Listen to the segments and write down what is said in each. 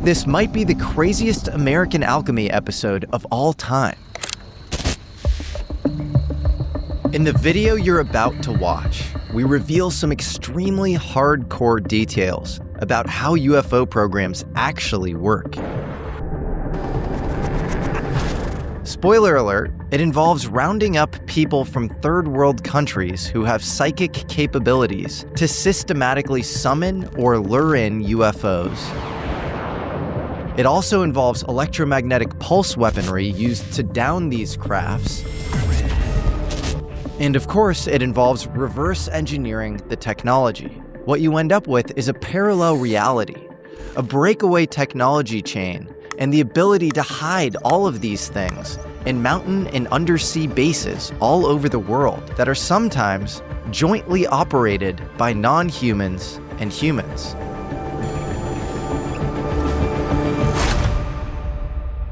This might be the craziest American Alchemy episode of all time. In the video you're about to watch, we reveal some extremely hardcore details about how UFO programs actually work. Spoiler alert, it involves rounding up people from third world countries who have psychic capabilities to systematically summon or lure in UFOs. It also involves electromagnetic pulse weaponry used to down these crafts. And of course, it involves reverse engineering the technology. What you end up with is a parallel reality, a breakaway technology chain, and the ability to hide all of these things in mountain and undersea bases all over the world that are sometimes jointly operated by non-humans and humans.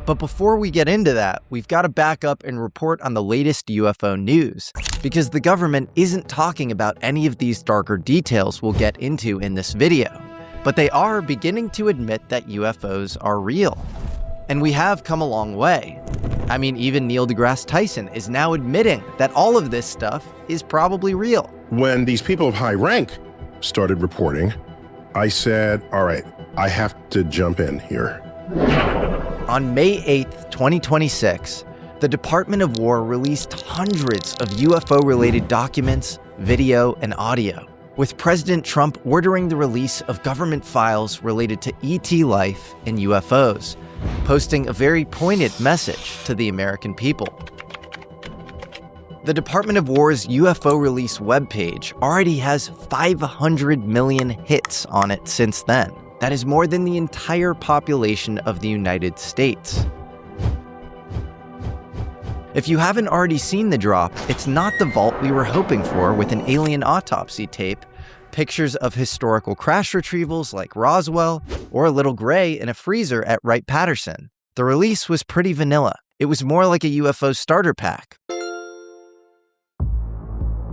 But before we get into that, we've got to back up and report on the latest UFO news, because the government isn't talking about any of these darker details we'll get into in this video. But they are beginning to admit that UFOs are real. And we have come a long way. I mean, even Neil deGrasse Tyson is now admitting that all of this stuff is probably real. When these people of high rank started reporting, I said, all right, I have to jump in here. On May 8th, 2026, the Department of War released hundreds of UFO-related documents, video, and audio, with President Trump ordering the release of government files related to ET life and UFOs, posting a very pointed message to the American people. The Department of War's UFO release webpage already has 500 million hits on it since then. That is more than the entire population of the United States. If you haven't already seen the drop, it's not the vault we were hoping for with an alien autopsy tape, pictures of historical crash retrievals like Roswell, or a little gray in a freezer at Wright-Patterson. The release was pretty vanilla. It was more like a UFO starter pack.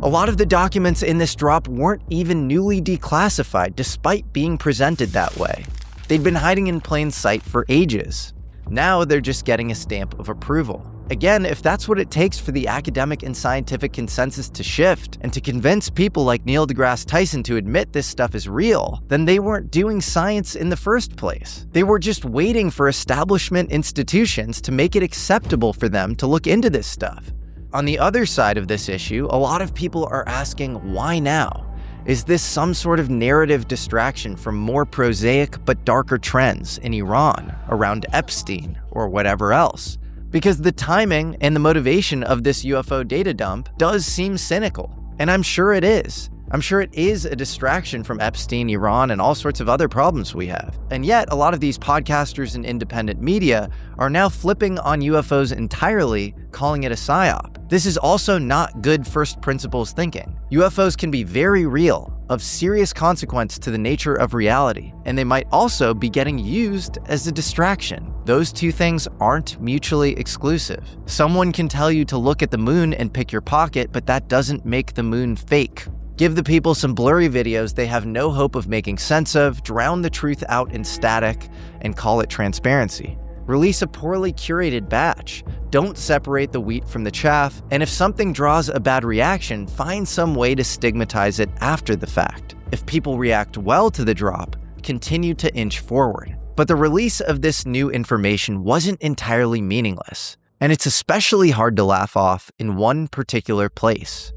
A lot of the documents in this drop weren't even newly declassified despite being presented that way. They'd been hiding in plain sight for ages. Now they're just getting a stamp of approval. Again, if that's what it takes for the academic and scientific consensus to shift and to convince people like Neil deGrasse Tyson to admit this stuff is real, then they weren't doing science in the first place. They were just waiting for establishment institutions to make it acceptable for them to look into this stuff. On the other side of this issue, a lot of people are asking, why now? Is this some sort of narrative distraction from more prosaic but darker trends in Iran, around Epstein, or whatever else? Because the timing and the motivation of this UFO data dump does seem cynical, and I'm sure it is. I'm sure it is a distraction from Epstein, Iran, and all sorts of other problems we have. And yet, a lot of these podcasters and independent media are now flipping on UFOs entirely, calling it a psyop. This is also not good first principles thinking. UFOs can be very real, of serious consequence to the nature of reality, and they might also be getting used as a distraction. Those two things aren't mutually exclusive. Someone can tell you to look at the moon and pick your pocket, but that doesn't make the moon fake. Give the people some blurry videos they have no hope of making sense of, drown the truth out in static, and call it transparency. Release a poorly curated batch. Don't separate the wheat from the chaff, and if something draws a bad reaction, find some way to stigmatize it after the fact. If people react well to the drop, continue to inch forward. But the release of this new information wasn't entirely meaningless, and it's especially hard to laugh off in one particular place: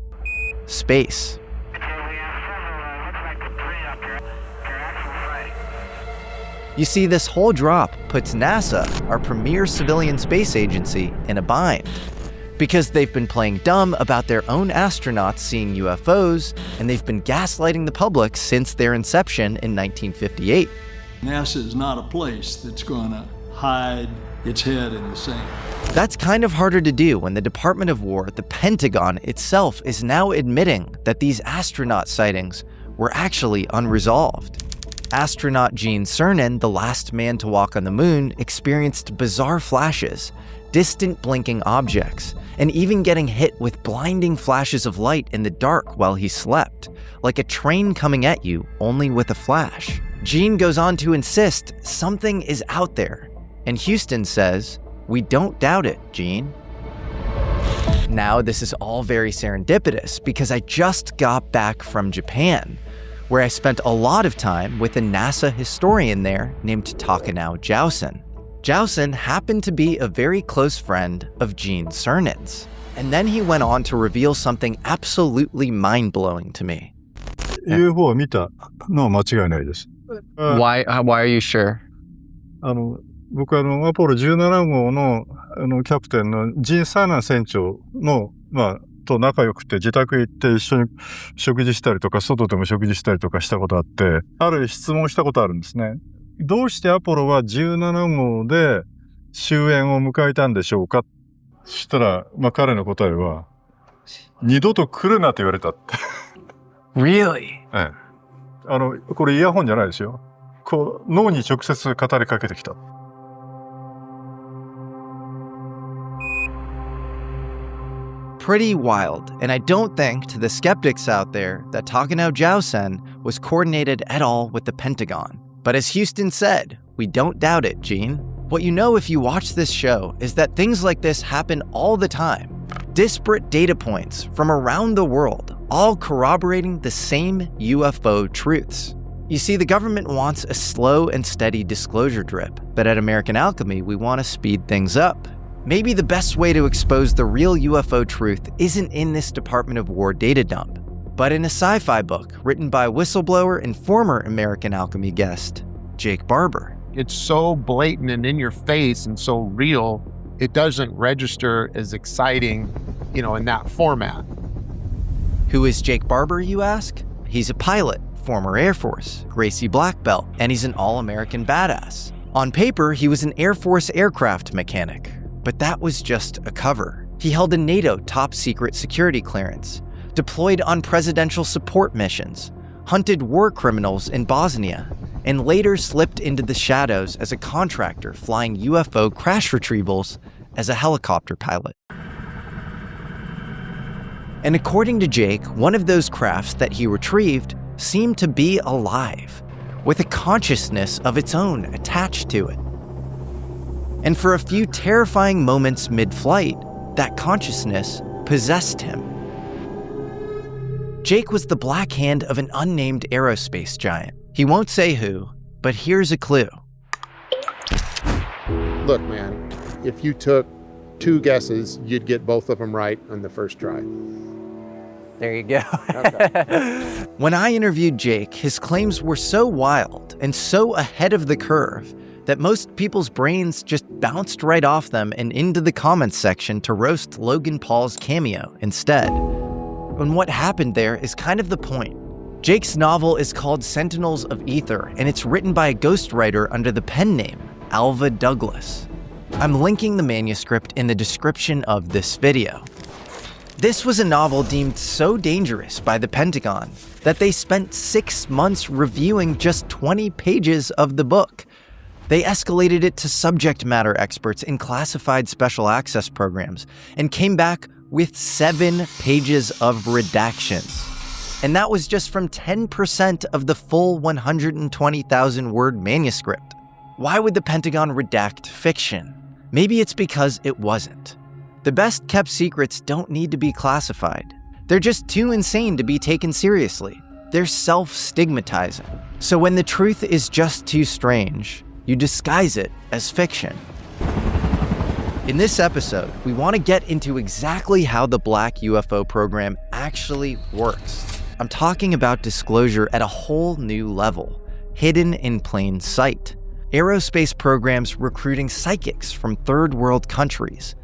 space. You see, this whole drop puts NASA, our premier civilian space agency, in a bind. Because they've been playing dumb about their own astronauts seeing UFOs, and they've been gaslighting the public since their inception in 1958. NASA is not a place that's going to hide its head in the sand. That's kind of harder to do when the Department of War, the Pentagon itself, is now admitting that these astronaut sightings were actually unresolved. Astronaut Gene Cernan, the last man to walk on the moon, experienced bizarre flashes, distant blinking objects, and even getting hit with blinding flashes of light in the dark while he slept, like a train coming at you, only with a flash. Gene goes on to insist something is out there, and Houston says, "We don't doubt it, Gene." Now, this is all very serendipitous because I just got back from Japan, where I spent a lot of time with a NASA historian there named Takanao Jousen. Jousen happened to be a very close friend of Gene Cernan's, and then he went on to reveal something absolutely mind-blowing to me. UFO を見たのは間違いないです。Why are you sure? 僕はアポロ17号のキャプテンのジン・サーナン船長のと仲良くて自宅行って一緒に食事したりとか外でも食事したりとかしたことあって、ある質問したことあるんですね。どうしてアポロは17号で終焉を迎えたんでしょうか。そしたら彼の答えは二度と来るなと言われたって。Really? ええ。これイヤホンじゃないですよ。こう脳に直接語りかけてきた。Pretty wild, and I don't think, to the skeptics out there, that Takanao Jousen was coordinated at all with the Pentagon. But as Houston said, we don't doubt it, Gene. What you know if you watch this show is that things like this happen all the time. Disparate data points from around the world, all corroborating the same UFO truths. You see, the government wants a slow and steady disclosure drip, but at American Alchemy, we want to speed things up. Maybe the best way to expose the real UFO truth isn't in this Department of War data dump, but in a sci-fi book written by whistleblower and former American Alchemy guest, Jake Barber. It's so blatant and in your face and so real, it doesn't register as exciting, in that format. Who is Jake Barber, you ask? He's a pilot, former Air Force, Gracie Black Belt, and he's an all-American badass. On paper, he was an Air Force aircraft mechanic, but that was just a cover. He held a NATO top-secret security clearance, deployed on presidential support missions, hunted war criminals in Bosnia, and later slipped into the shadows as a contractor flying UFO crash retrievals as a helicopter pilot. And according to Jake, one of those crafts that he retrieved seemed to be alive, with a consciousness of its own attached to it. And for a few terrifying moments mid-flight, that consciousness possessed him. Jake was the black hand of an unnamed aerospace giant. He won't say who, but here's a clue. Look, man, if you took 2 guesses, you'd get both of them right on the first try. There you go. Okay. When I interviewed Jake, his claims were so wild and so ahead of the curve that most people's brains just bounced right off them and into the comments section to roast Logan Paul's cameo instead. And what happened there is kind of the point. Jake's novel is called Sentinels of Ether, and it's written by a ghostwriter under the pen name Alva Douglas. I'm linking the manuscript in the description of this video. This was a novel deemed so dangerous by the Pentagon that they spent 6 months reviewing just 20 pages of the book. They escalated it to subject matter experts in classified special access programs and came back with 7 pages of redactions. And that was just from 10% of the full 120,000-word manuscript. Why would the Pentagon redact fiction? Maybe it's because it wasn't. The best-kept secrets don't need to be classified. They're just too insane to be taken seriously. They're self-stigmatizing. So when the truth is just too strange, you disguise it as fiction. In this episode, we want to get into exactly how the Black UFO program actually works. I'm talking about disclosure at a whole new level, hidden in plain sight. Aerospace programs recruiting psychics from third world countries.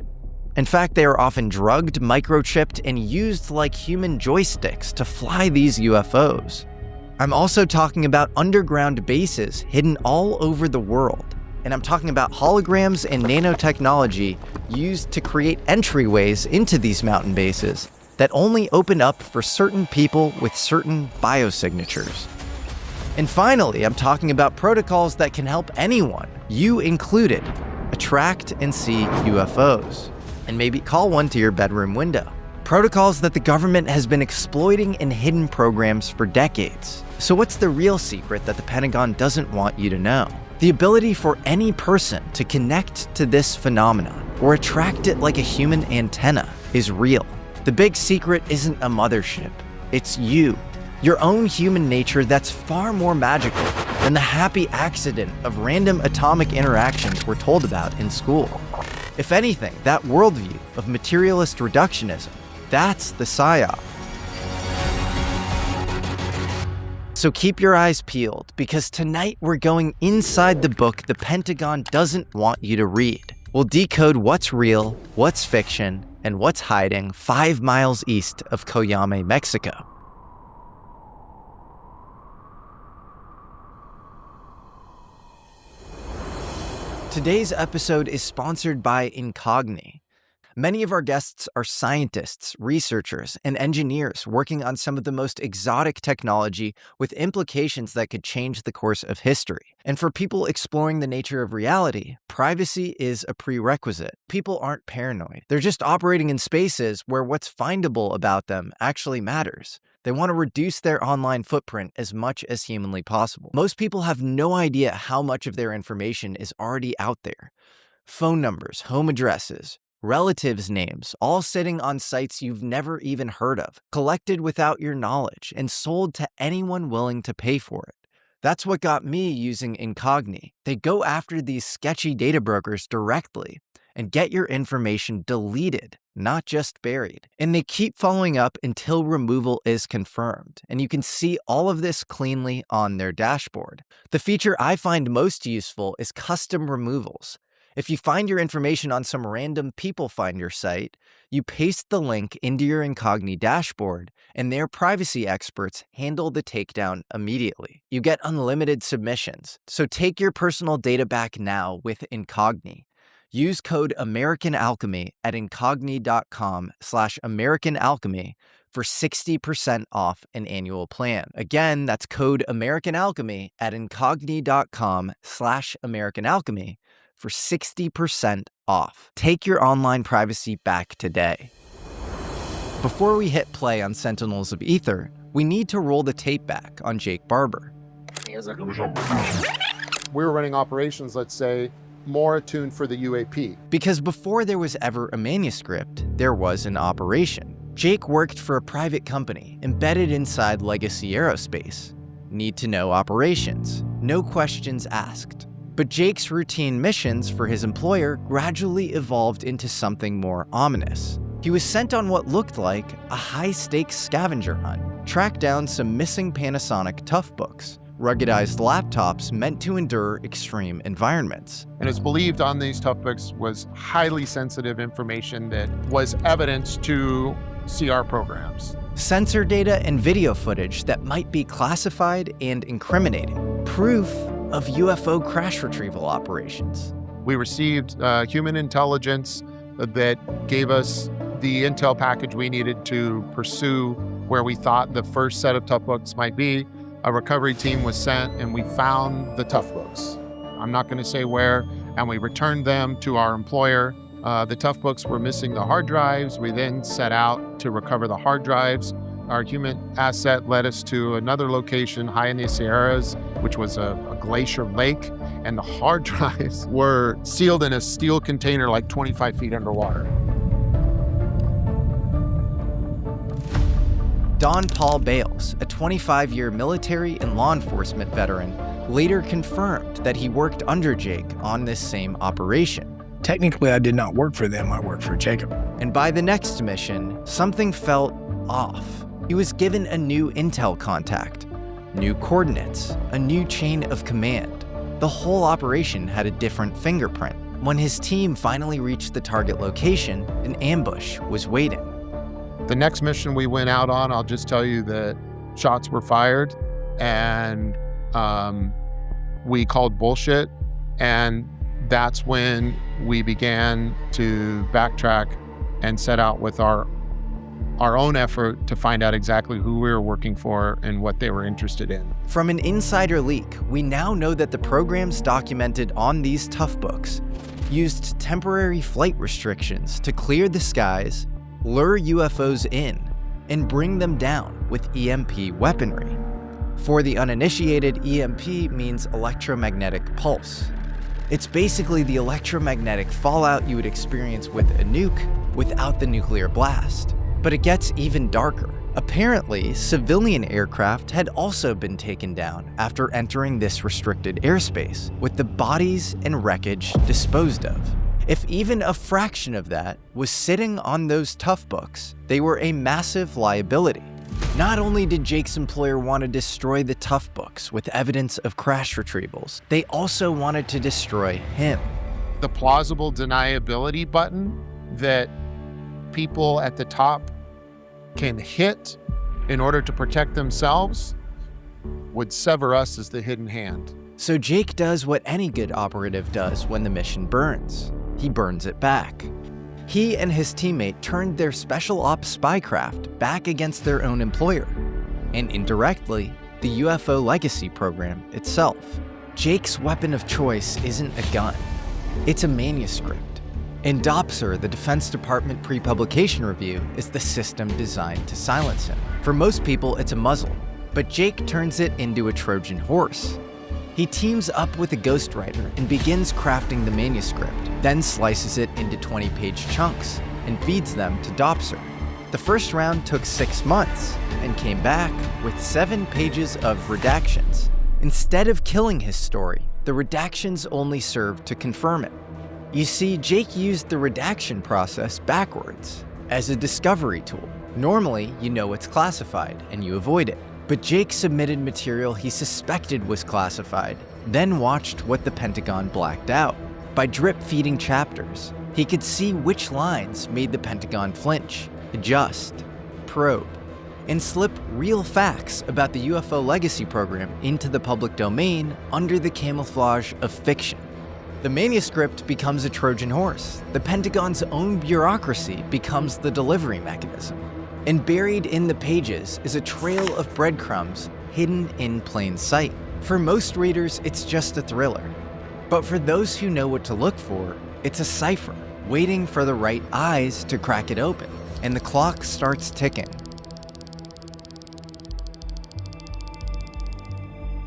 In fact, they are often drugged, microchipped, and used like human joysticks to fly these UFOs. I'm also talking about underground bases hidden all over the world. And I'm talking about holograms and nanotechnology used to create entryways into these mountain bases that only open up for certain people with certain biosignatures. And finally, I'm talking about protocols that can help anyone, you included, attract and see UFOs, and maybe call one to your bedroom window. Protocols that the government has been exploiting in hidden programs for decades. So what's the real secret that the Pentagon doesn't want you to know? The ability for any person to connect to this phenomenon or attract it like a human antenna is real. The big secret isn't a mothership, it's you. Your own human nature that's far more magical than the happy accident of random atomic interactions we're told about in school. If anything, that worldview of materialist reductionism, that's the psyop. So keep your eyes peeled, because tonight we're going inside the book the Pentagon doesn't want you to read. We'll decode what's real, what's fiction, and what's hiding 5 miles east of Coyame, Mexico. Today's episode is sponsored by Incogni. Many of our guests are scientists, researchers, and engineers working on some of the most exotic technology with implications that could change the course of history. And for people exploring the nature of reality, privacy is a prerequisite. People aren't paranoid. They're just operating in spaces where what's findable about them actually matters. They want to reduce their online footprint as much as humanly possible. Most people have no idea how much of their information is already out there. Phone numbers, home addresses, relatives' names, all sitting on sites you've never even heard of, collected without your knowledge, and sold to anyone willing to pay for it. That's what got me using Incogni. They go after these sketchy data brokers directly and get your information deleted, not just buried. And they keep following up until removal is confirmed. And you can see all of this cleanly on their dashboard. The feature I find most useful is custom removals. If you find your information on some random People Finder site, you paste the link into your Incogni dashboard, and their privacy experts handle the takedown immediately. You get unlimited submissions, so take your personal data back now with Incogni. Use code American Alchemy at incogni.com/American Alchemy for 60% off an annual plan. Again, that's code American Alchemy at incogni.com/American Alchemy for 60% off. Take your online privacy back today. Before we hit play on Sentinels of Ether, we need to roll the tape back on Jake Barber. We were running operations, let's say, more attuned for the UAP. Because before there was ever a manuscript, there was an operation. Jake worked for a private company embedded inside Legacy Aerospace. Need to know operations, no questions asked. But Jake's routine missions for his employer gradually evolved into something more ominous. He was sent on what looked like a high-stakes scavenger hunt, track down some missing Panasonic Tough Books, ruggedized laptops meant to endure extreme environments. And it's believed on these Tough Books was highly sensitive information that was evidence to CR programs. Sensor data and video footage that might be classified and incriminating. Proof of UFO crash retrieval operations. We received human intelligence that gave us the intel package we needed to pursue where we thought the first set of Tough Books might be. A recovery team was sent and we found the Tough Books. I'm not going to say where, and we returned them to our employer. The Tough Books were missing the hard drives. We then set out to recover the hard drives. Our human asset led us to another location high in the Sierras, which was a glacier lake, and the hard drives were sealed in a steel container like 25 feet underwater. Don Paul Bales, a 25-year military and law enforcement veteran, later confirmed that he worked under Jake on this same operation. Technically, I did not work for them, I worked for Jacob. And by the next mission, something felt off. He was given a new intel contact, new coordinates, a new chain of command. The whole operation had a different fingerprint. When his team finally reached the target location, an ambush was waiting. The next mission we went out on, I'll just tell you that shots were fired and we called bullshit. And that's when we began to backtrack and set out with our own effort to find out exactly who we were working for and what they were interested in. From an insider leak, we now know that the programs documented on these Tough Books used temporary flight restrictions to clear the skies, lure UFOs in, and bring them down with EMP weaponry. For the uninitiated, EMP means electromagnetic pulse. It's basically the electromagnetic fallout you would experience with a nuke without the nuclear blast. But it gets even darker. Apparently, civilian aircraft had also been taken down after entering this restricted airspace, with the bodies and wreckage disposed of. If even a fraction of that was sitting on those tough books, they were a massive liability. Not only did Jake's employer want to destroy the tough books with evidence of crash retrievals, they also wanted to destroy him. The plausible deniability button that people at the top can hit in order to protect themselves would sever us as the hidden hand. So Jake does what any good operative does when the mission burns. He burns it back. He and his teammate turned their special ops spycraft back against their own employer, and indirectly, the UFO legacy program itself. Jake's weapon of choice isn't a gun, it's a manuscript. In DOPSR, the Defense Department pre-publication review, is the system designed to silence him. For most people, it's a muzzle, but Jake turns it into a Trojan horse. He teams up with a ghostwriter and begins crafting the manuscript, then slices it into 20-page chunks and feeds them to DOPSR. The first round took 6 months and came back with 7 pages of redactions. Instead of killing his story, the redactions only served to confirm it. You see, Jake used the redaction process backwards, as a discovery tool. Normally, you know it's classified and you avoid it. But Jake submitted material he suspected was classified, then watched what the Pentagon blacked out. By drip-feeding chapters, he could see which lines made the Pentagon flinch, adjust, probe, and slip real facts about the UFO legacy program into the public domain under the camouflage of fiction. The manuscript becomes a Trojan horse. The Pentagon's own bureaucracy becomes the delivery mechanism. And buried in the pages is a trail of breadcrumbs hidden in plain sight. For most readers, it's just a thriller. But for those who know what to look for, it's a cipher, waiting for the right eyes to crack it open. And the clock starts ticking.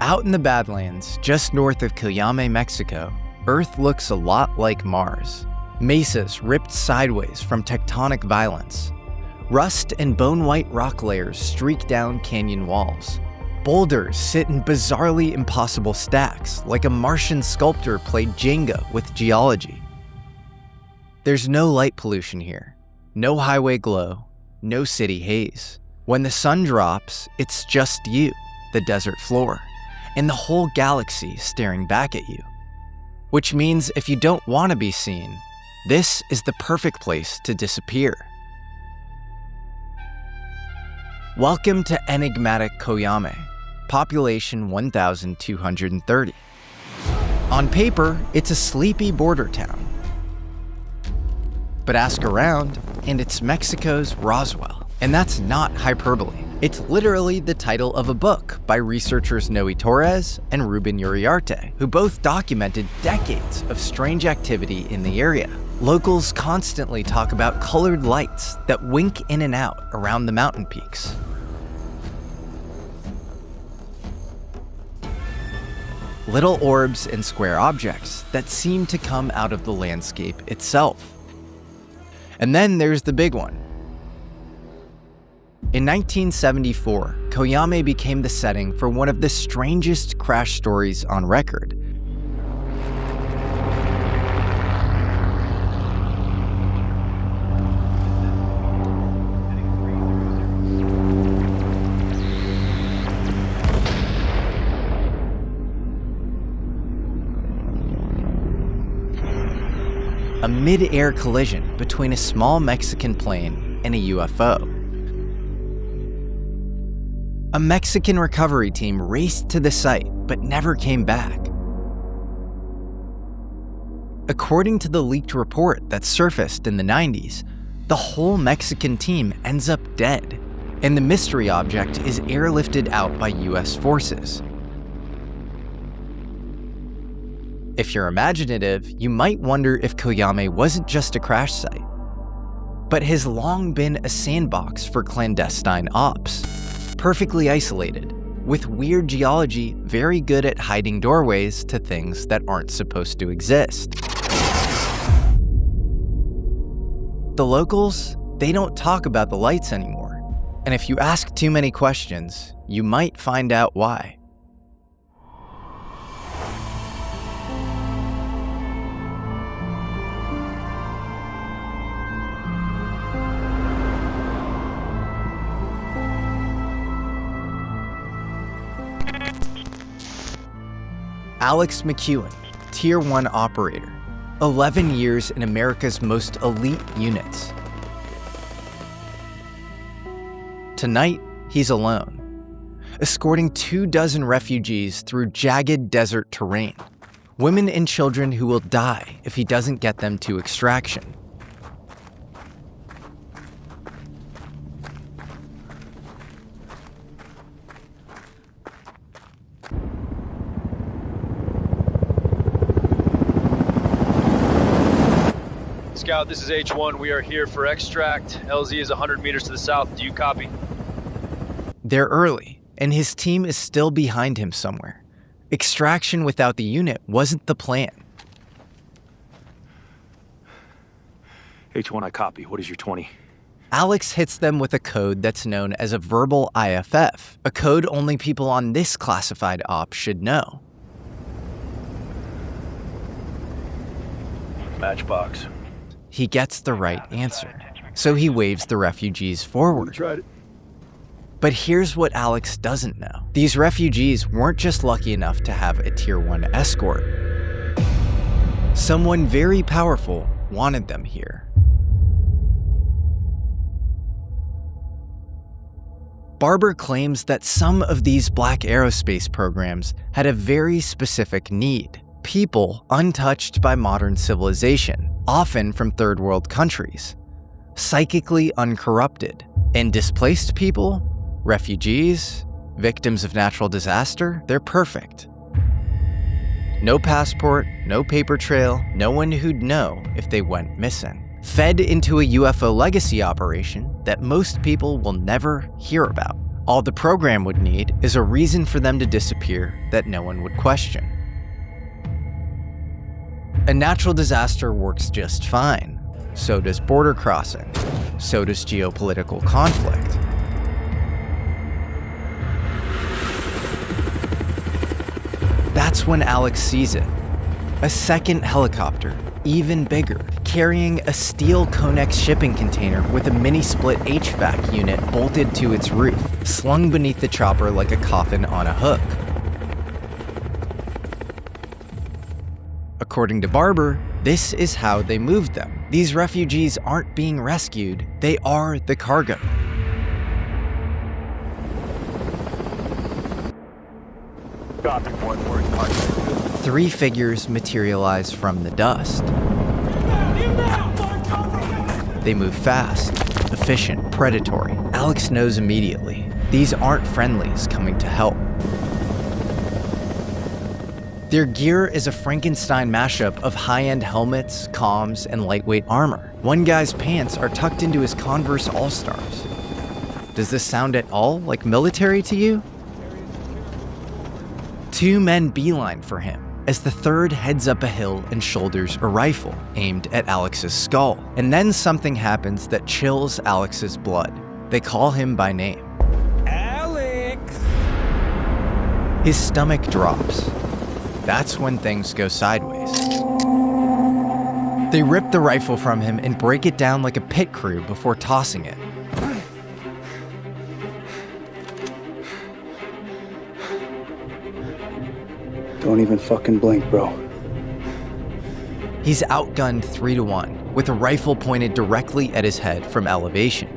Out in the Badlands, just north of Cuyame, Mexico, Earth looks a lot like Mars. Mesas ripped sideways from tectonic violence. Rust and bone-white rock layers streak down canyon walls. Boulders sit in bizarrely impossible stacks, like a Martian sculptor played Jenga with geology. There's no light pollution here, no highway glow, no city haze. When the sun drops, it's just you, the desert floor, and the whole galaxy staring back at you. Which means if you don't want to be seen, this is the perfect place to disappear. Welcome to enigmatic Cuyame, population 1,230. On paper, it's a sleepy border town. But ask around, and it's Mexico's Roswell. And that's not hyperbole. It's literally the title of a book by researchers Noe Torres and Ruben Uriarte, who both documented decades of strange activity in the area. Locals constantly talk about colored lights that wink in and out around the mountain peaks. Little orbs and square objects that seem to come out of the landscape itself. And then there's the big one. In 1974, Cuyame became the setting for one of the strangest crash stories on record. A mid-air collision between a small Mexican plane and a UFO. A Mexican recovery team raced to the site, but never came back. According to the leaked report that surfaced in the 90s, the whole Mexican team ends up dead, and the mystery object is airlifted out by US forces. If you're imaginative, you might wonder if Cuyame wasn't just a crash site. but has long been a sandbox for clandestine ops. Perfectly isolated, with weird geology very good at hiding doorways to things that aren't supposed to exist. The locals, they don't talk about the lights anymore. And if you ask too many questions, you might find out why. Alex McEwen, Tier 1 operator, 11 years in America's most elite units. Tonight, he's alone, escorting 24 refugees through jagged desert terrain, women and children who will die if he doesn't get them to extraction. Scout, this is H1. We are here for extract. LZ is 100 meters to the south. Do you copy? They're early, and his team is still behind him somewhere. Extraction without the unit wasn't the plan. H1, I copy. What is your 20? Alex hits them with a code that's known as a verbal IFF, a code only people on this classified op should know. Matchbox. He gets the right answer, so he waves the refugees forward. But here's what Alex doesn't know. These refugees weren't just lucky enough to have a Tier 1 escort. Someone very powerful wanted them here. Barber claims that some of these black aerospace programs had a very specific need. People untouched by modern civilization, often from third world countries. Psychically uncorrupted. And displaced people, refugees, victims of natural disaster, they're perfect. No passport, no paper trail, no one who'd know if they went missing. Fed into a UFO legacy operation that most people will never hear about. All the program would need is a reason for them to disappear that no one would question. A natural disaster works just fine. So does border crossing. So does geopolitical conflict. That's when Alex sees it. A second helicopter, even bigger, carrying a steel Conex shipping container with a mini-split HVAC unit bolted to its roof, slung beneath the chopper like a coffin on a hook. According to Barber, this is how they moved them. These refugees aren't being rescued, they are the cargo. Copy, one word. 3 figures materialize from the dust. They move fast, efficient, predatory. Alex knows immediately, these aren't friendlies coming to help. Their gear is a Frankenstein mashup of high-end helmets, comms, and lightweight armor. One guy's pants are tucked into his Converse All-Stars. Does this sound at all like military to you? 2 men beeline for him as the third heads up a hill and shoulders a rifle aimed at Alex's skull. And then something happens that chills Alex's blood. They call him by name. Alex! His stomach drops. That's when things go sideways. They rip the rifle from him and break it down like a pit crew before tossing it. Don't even fucking blink, bro. He's outgunned 3-1, with a rifle pointed directly at his head from elevation.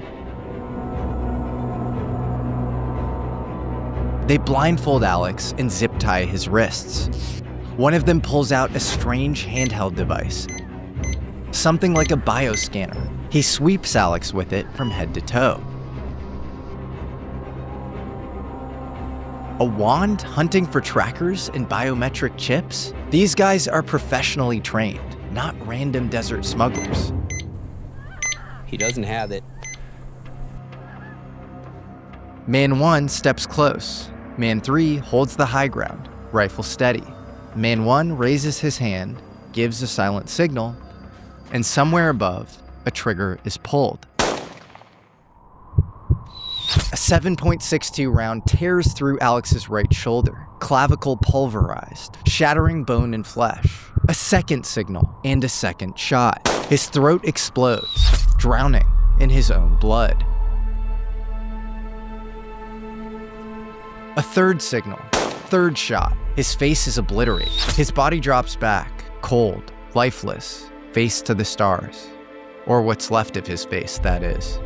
They blindfold Alex and zip tie his wrists. One of them pulls out a strange handheld device, something like a bioscanner. He sweeps Alex with it from head to toe. A wand hunting for trackers and biometric chips? These guys are professionally trained, not random desert smugglers. He doesn't have it. Man 1 steps close. Man 3 holds the high ground, rifle steady. Man 1 raises his hand, gives a silent signal, and somewhere above, a trigger is pulled. A 7.62 round tears through Alex's right shoulder, clavicle pulverized, shattering bone and flesh. A second signal, and a second shot. His throat explodes, drowning in his own blood. A third signal, third shot. His face is obliterated. His body drops back, cold, lifeless, face to the stars. Or what's left of his face, that is.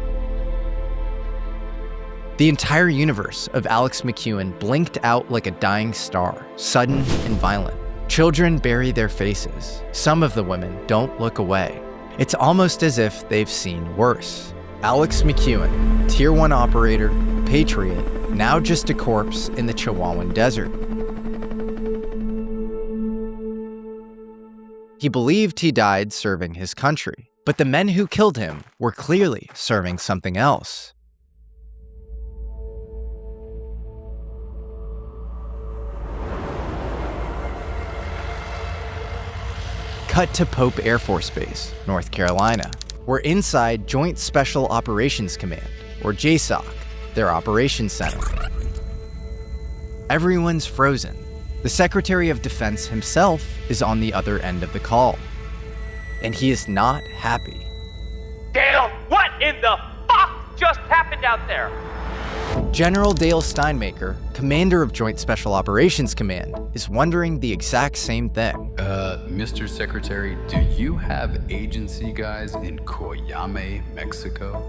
The entire universe of Alex McEwen blinked out like a dying star, sudden and violent. Children bury their faces. Some of the women don't look away. It's almost as if they've seen worse. Alex McEwen, Tier 1 operator, patriot, now just a corpse in the Chihuahuan desert. He believed he died serving his country, but the men who killed him were clearly serving something else. Cut to Pope Air Force Base, North Carolina. We're inside Joint Special Operations Command, or JSOC, their operations center. Everyone's frozen. The Secretary of Defense himself is on the other end of the call. And he is not happy. Dale, what in the fuck just happened out there? General Dale Steinmaker, commander of Joint Special Operations Command, is wondering the exact same thing. Mr. Secretary, do you have agency guys in Coyame, Mexico?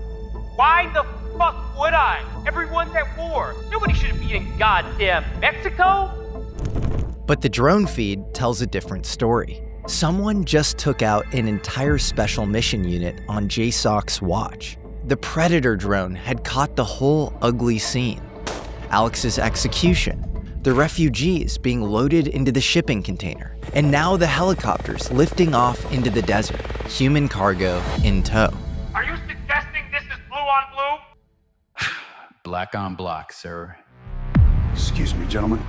Why the fuck would I? Everyone's at war. Nobody should be in goddamn Mexico. But the drone feed tells a different story. Someone just took out an entire special mission unit on JSOC's watch. The Predator drone had caught the whole ugly scene. Alex's execution, the refugees being loaded into the shipping container, and now the helicopters lifting off into the desert, human cargo in tow. Are you suggesting this is blue on blue? Black on black, sir. Excuse me, gentlemen.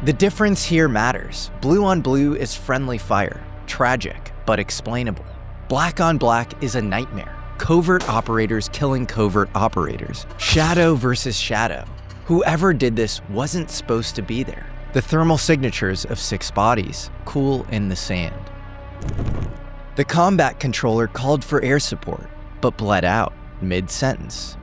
The difference here matters. Blue on blue is friendly fire, tragic, but explainable. Black on black is a nightmare. Covert operators killing covert operators. Shadow versus shadow. Whoever did this wasn't supposed to be there. The thermal signatures of 6 bodies, cool in the sand. The combat controller called for air support, but bled out mid-sentence.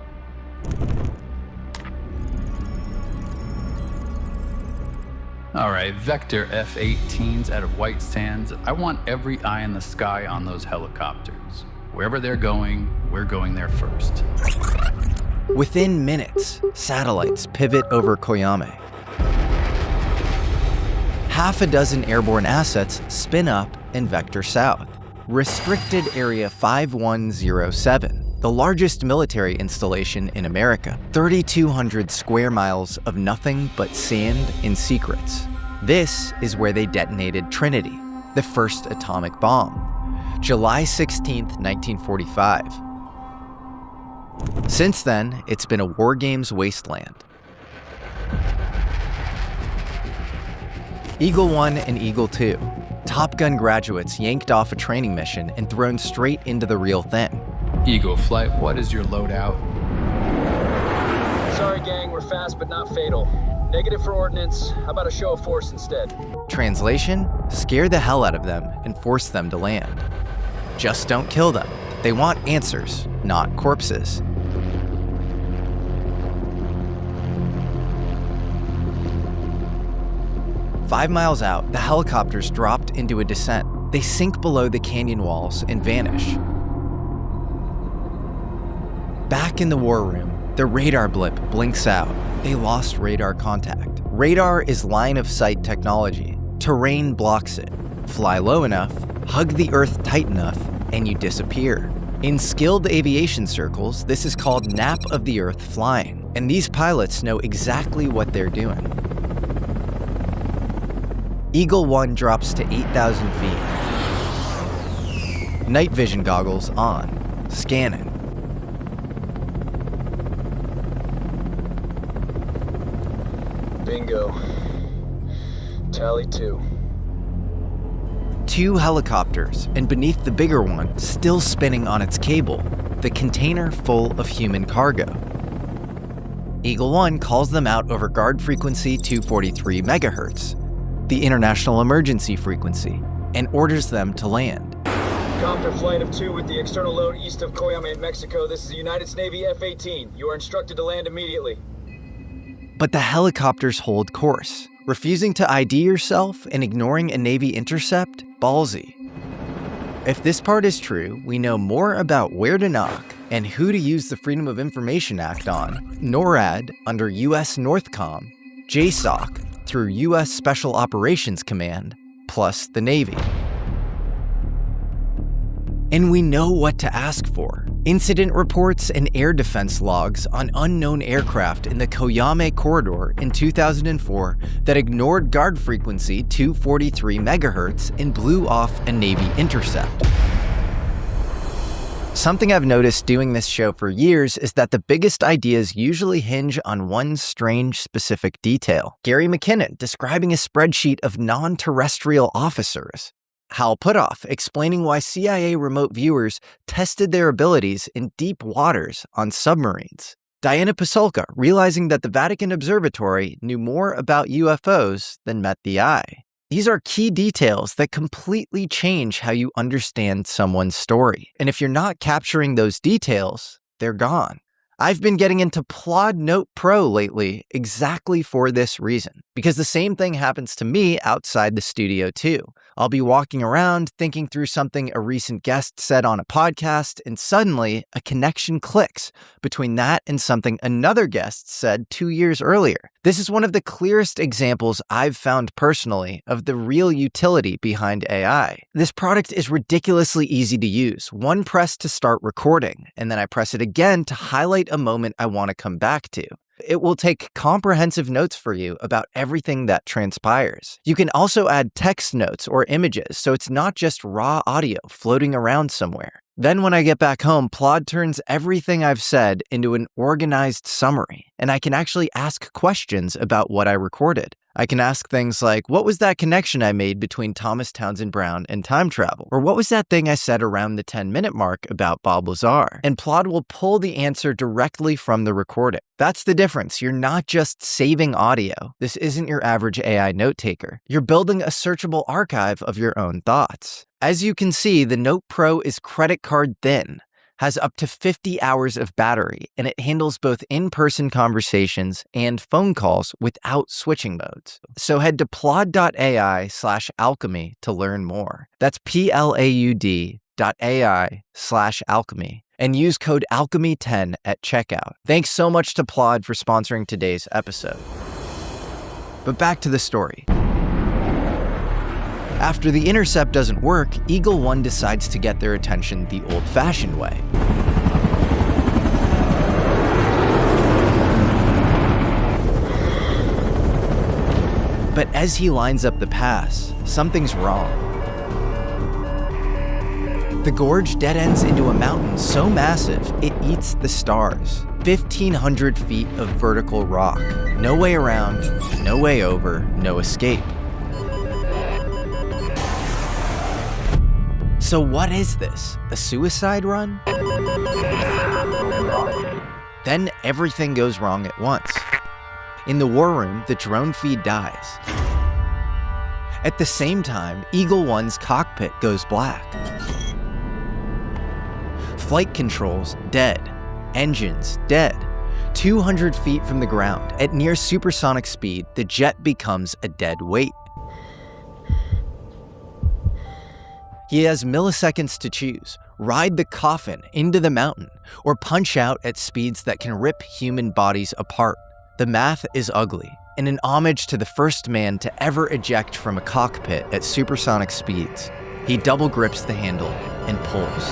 All right, Vector F-18s out of White Sands. I want every eye in the sky on those helicopters. Wherever they're going, we're going there first. Within minutes, satellites pivot over Coyame. Half a dozen airborne assets spin up and vector south. Restricted Area 5107, the largest military installation in America. 3,200 square miles of nothing but sand and secrets. This is where they detonated Trinity, the first atomic bomb. July 16th, 1945. Since then, it's been a war games wasteland. Eagle 1 and Eagle 2, Top Gun graduates yanked off a training mission and thrown straight into the real thing. Eagle Flight, what is your loadout? Sorry, gang, we're fast but not fatal. Negative for ordnance. How about a show of force instead? Translation: scare the hell out of them and force them to land. Just don't kill them. They want answers, not corpses. "5 miles out, the helicopters dropped into a descent. They sink below the canyon walls and vanish. Back in the war room, the radar blip blinks out. They lost radar contact. Radar is line of sight technology. Terrain blocks it. Fly low enough, hug the earth tight enough, and you disappear. In skilled aviation circles, this is called nap of the earth flying, and these pilots know exactly what they're doing. Eagle 1 drops to 8,000 feet. Night vision goggles on. Scanning. Bingo. Tally 2. 2 helicopters, and beneath the bigger one, still spinning on its cable, the container full of human cargo. Eagle 1 calls them out over guard frequency 243 MHz, the international emergency frequency, and orders them to land. Copter flight of 2 with the external load east of Coyame, Mexico. This is the United States Navy F-18. You are instructed to land immediately. But the helicopters hold course. Refusing to ID yourself and ignoring a Navy intercept? Ballsy. If this part is true, we know more about where to knock and who to use the Freedom of Information Act on NORAD under US NORTHCOM, JSOC through US Special Operations Command, plus the Navy. And we know what to ask for. Incident reports and air defense logs on unknown aircraft in the Koyame corridor in 2004 that ignored guard frequency 243 MHz and blew off a Navy intercept. Something I've noticed doing this show for years is that the biggest ideas usually hinge on one strange specific detail. Gary McKinnon describing a spreadsheet of non-terrestrial officers. Hal Puthoff explaining why CIA remote viewers tested their abilities in deep waters on submarines. Diana Pasulka realizing that the Vatican Observatory knew more about UFOs than met the eye. These are key details that completely change how you understand someone's story. And if you're not capturing those details, they're gone. I've been getting into Plod Note Pro lately exactly for this reason, because the same thing happens to me outside the studio too. I'll be walking around thinking through something a recent guest said on a podcast, and suddenly a connection clicks between that and something another guest said 2 years earlier. This is one of the clearest examples I've found personally of the real utility behind AI. This product is ridiculously easy to use. One press to start recording, and then I press it again to highlight a moment I want to come back to. It will take comprehensive notes for you about everything that transpires. You can also add text notes or images, so it's not just raw audio floating around somewhere. Then when I get back home, Plod turns everything I've said into an organized summary, and I can actually ask questions about what I recorded. I can ask things like, what was that connection I made between Thomas Townsend Brown and time travel? Or what was that thing I said around the 10-minute mark about Bob Lazar? And Plod will pull the answer directly from the recording. That's the difference. You're not just saving audio. This isn't your average AI note taker. You're building a searchable archive of your own thoughts. As you can see, the Note Pro is credit card thin, has up to 50 hours of battery, and it handles both in-person conversations and phone calls without switching modes. So head to plod.ai/alchemy to learn more. That's PLAUD.ai/alchemy. And use code alchemy10 at checkout. Thanks so much to Plod for sponsoring today's episode. But back to the story. After the intercept doesn't work, Eagle 1 decides to get their attention the old-fashioned way. But as he lines up the pass, something's wrong. The gorge dead ends into a mountain so massive, it eats the stars. 1,500 feet of vertical rock. No way around, no way over, no escape. So what is this? A suicide run? Then everything goes wrong at once. In the war room, the drone feed dies. At the same time, Eagle 1's cockpit goes black. Flight controls dead. Engines dead. 200 feet from the ground, at near supersonic speed, the jet becomes a dead weight. He has milliseconds to choose: ride the coffin into the mountain, or punch out at speeds that can rip human bodies apart. The math is ugly, and an homage to the first man to ever eject from a cockpit at supersonic speeds. He double grips the handle and pulls.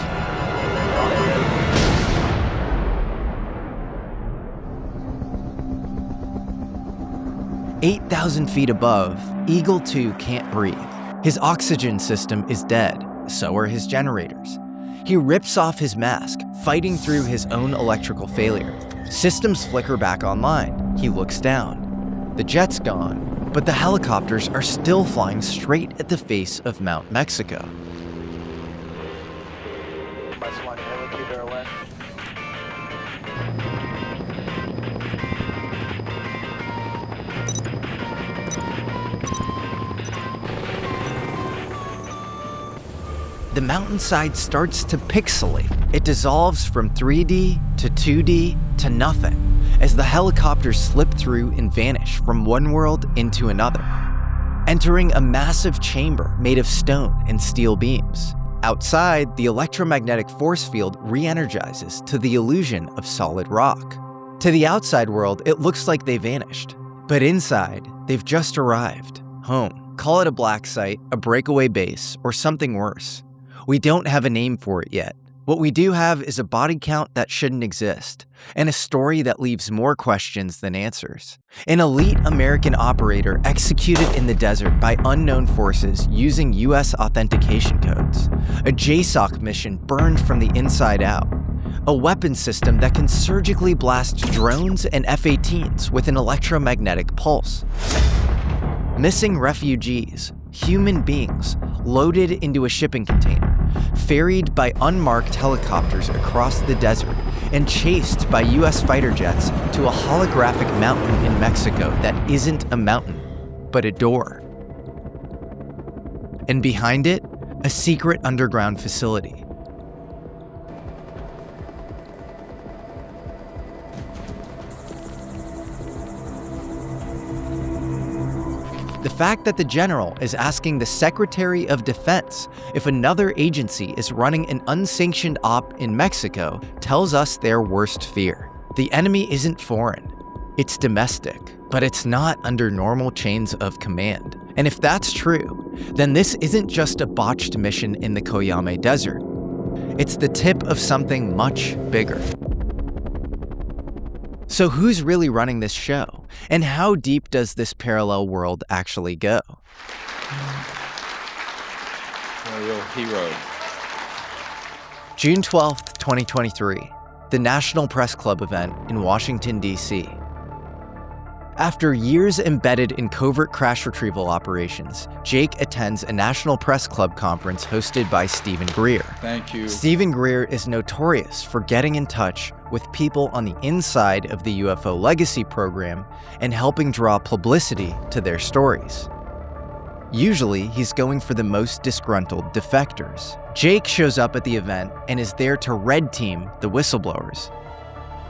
"8,000 feet above, Eagle 2 can't breathe. His oxygen system is dead, so are his generators. He rips off his mask, fighting through his own electrical failure. Systems flicker back online. He looks down. The jet's gone, but the helicopters are still flying straight at the face of Mount Mexico. The mountainside starts to pixelate. It dissolves from 3D to 2D to nothing as the helicopters slip through and vanish from one world into another, entering a massive chamber made of stone and steel beams. Outside, the electromagnetic force field re-energizes to the illusion of solid rock. To the outside world, it looks like they vanished. But inside, they've just arrived, home. Call it a black site, a breakaway base, or something worse. We don't have a name for it yet. What we do have is a body count that shouldn't exist, and a story that leaves more questions than answers. An elite American operator executed in the desert by unknown forces using US authentication codes. A JSOC mission burned from the inside out. A weapon system that can surgically blast drones and F-18s with an electromagnetic pulse. Missing refugees, human beings, loaded into a shipping container, ferried by unmarked helicopters across the desert, and chased by US fighter jets to a holographic mountain in Mexico that isn't a mountain, but a door. And behind it, a secret underground facility. The fact that the general is asking the Secretary of Defense if another agency is running an unsanctioned op in Mexico tells us their worst fear. The enemy isn't foreign, it's domestic, but it's not under normal chains of command. And if that's true, then this isn't just a botched mission in the Koyame Desert. It's the tip of something much bigger. So who's really running this show? And how deep does this parallel world actually go? A real hero. June 12th, 2023, the National Press Club event in Washington, D.C. After years embedded in covert crash retrieval operations, Jake attends a National Press Club conference hosted by Stephen Greer. Thank you. Stephen Greer is notorious for getting in touch with people on the inside of the UFO Legacy program and helping draw publicity to their stories. Usually, he's going for the most disgruntled defectors. Jake shows up at the event and is there to red team the whistleblowers.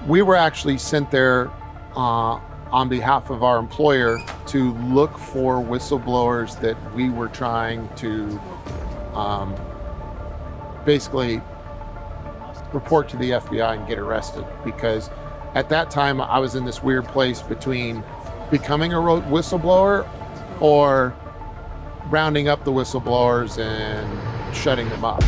We were actually sent there on behalf of our employer to look for whistleblowers that we were trying to basically report to the FBI and get arrested, because at that time I was in this weird place between becoming a whistleblower or rounding up the whistleblowers and shutting them up.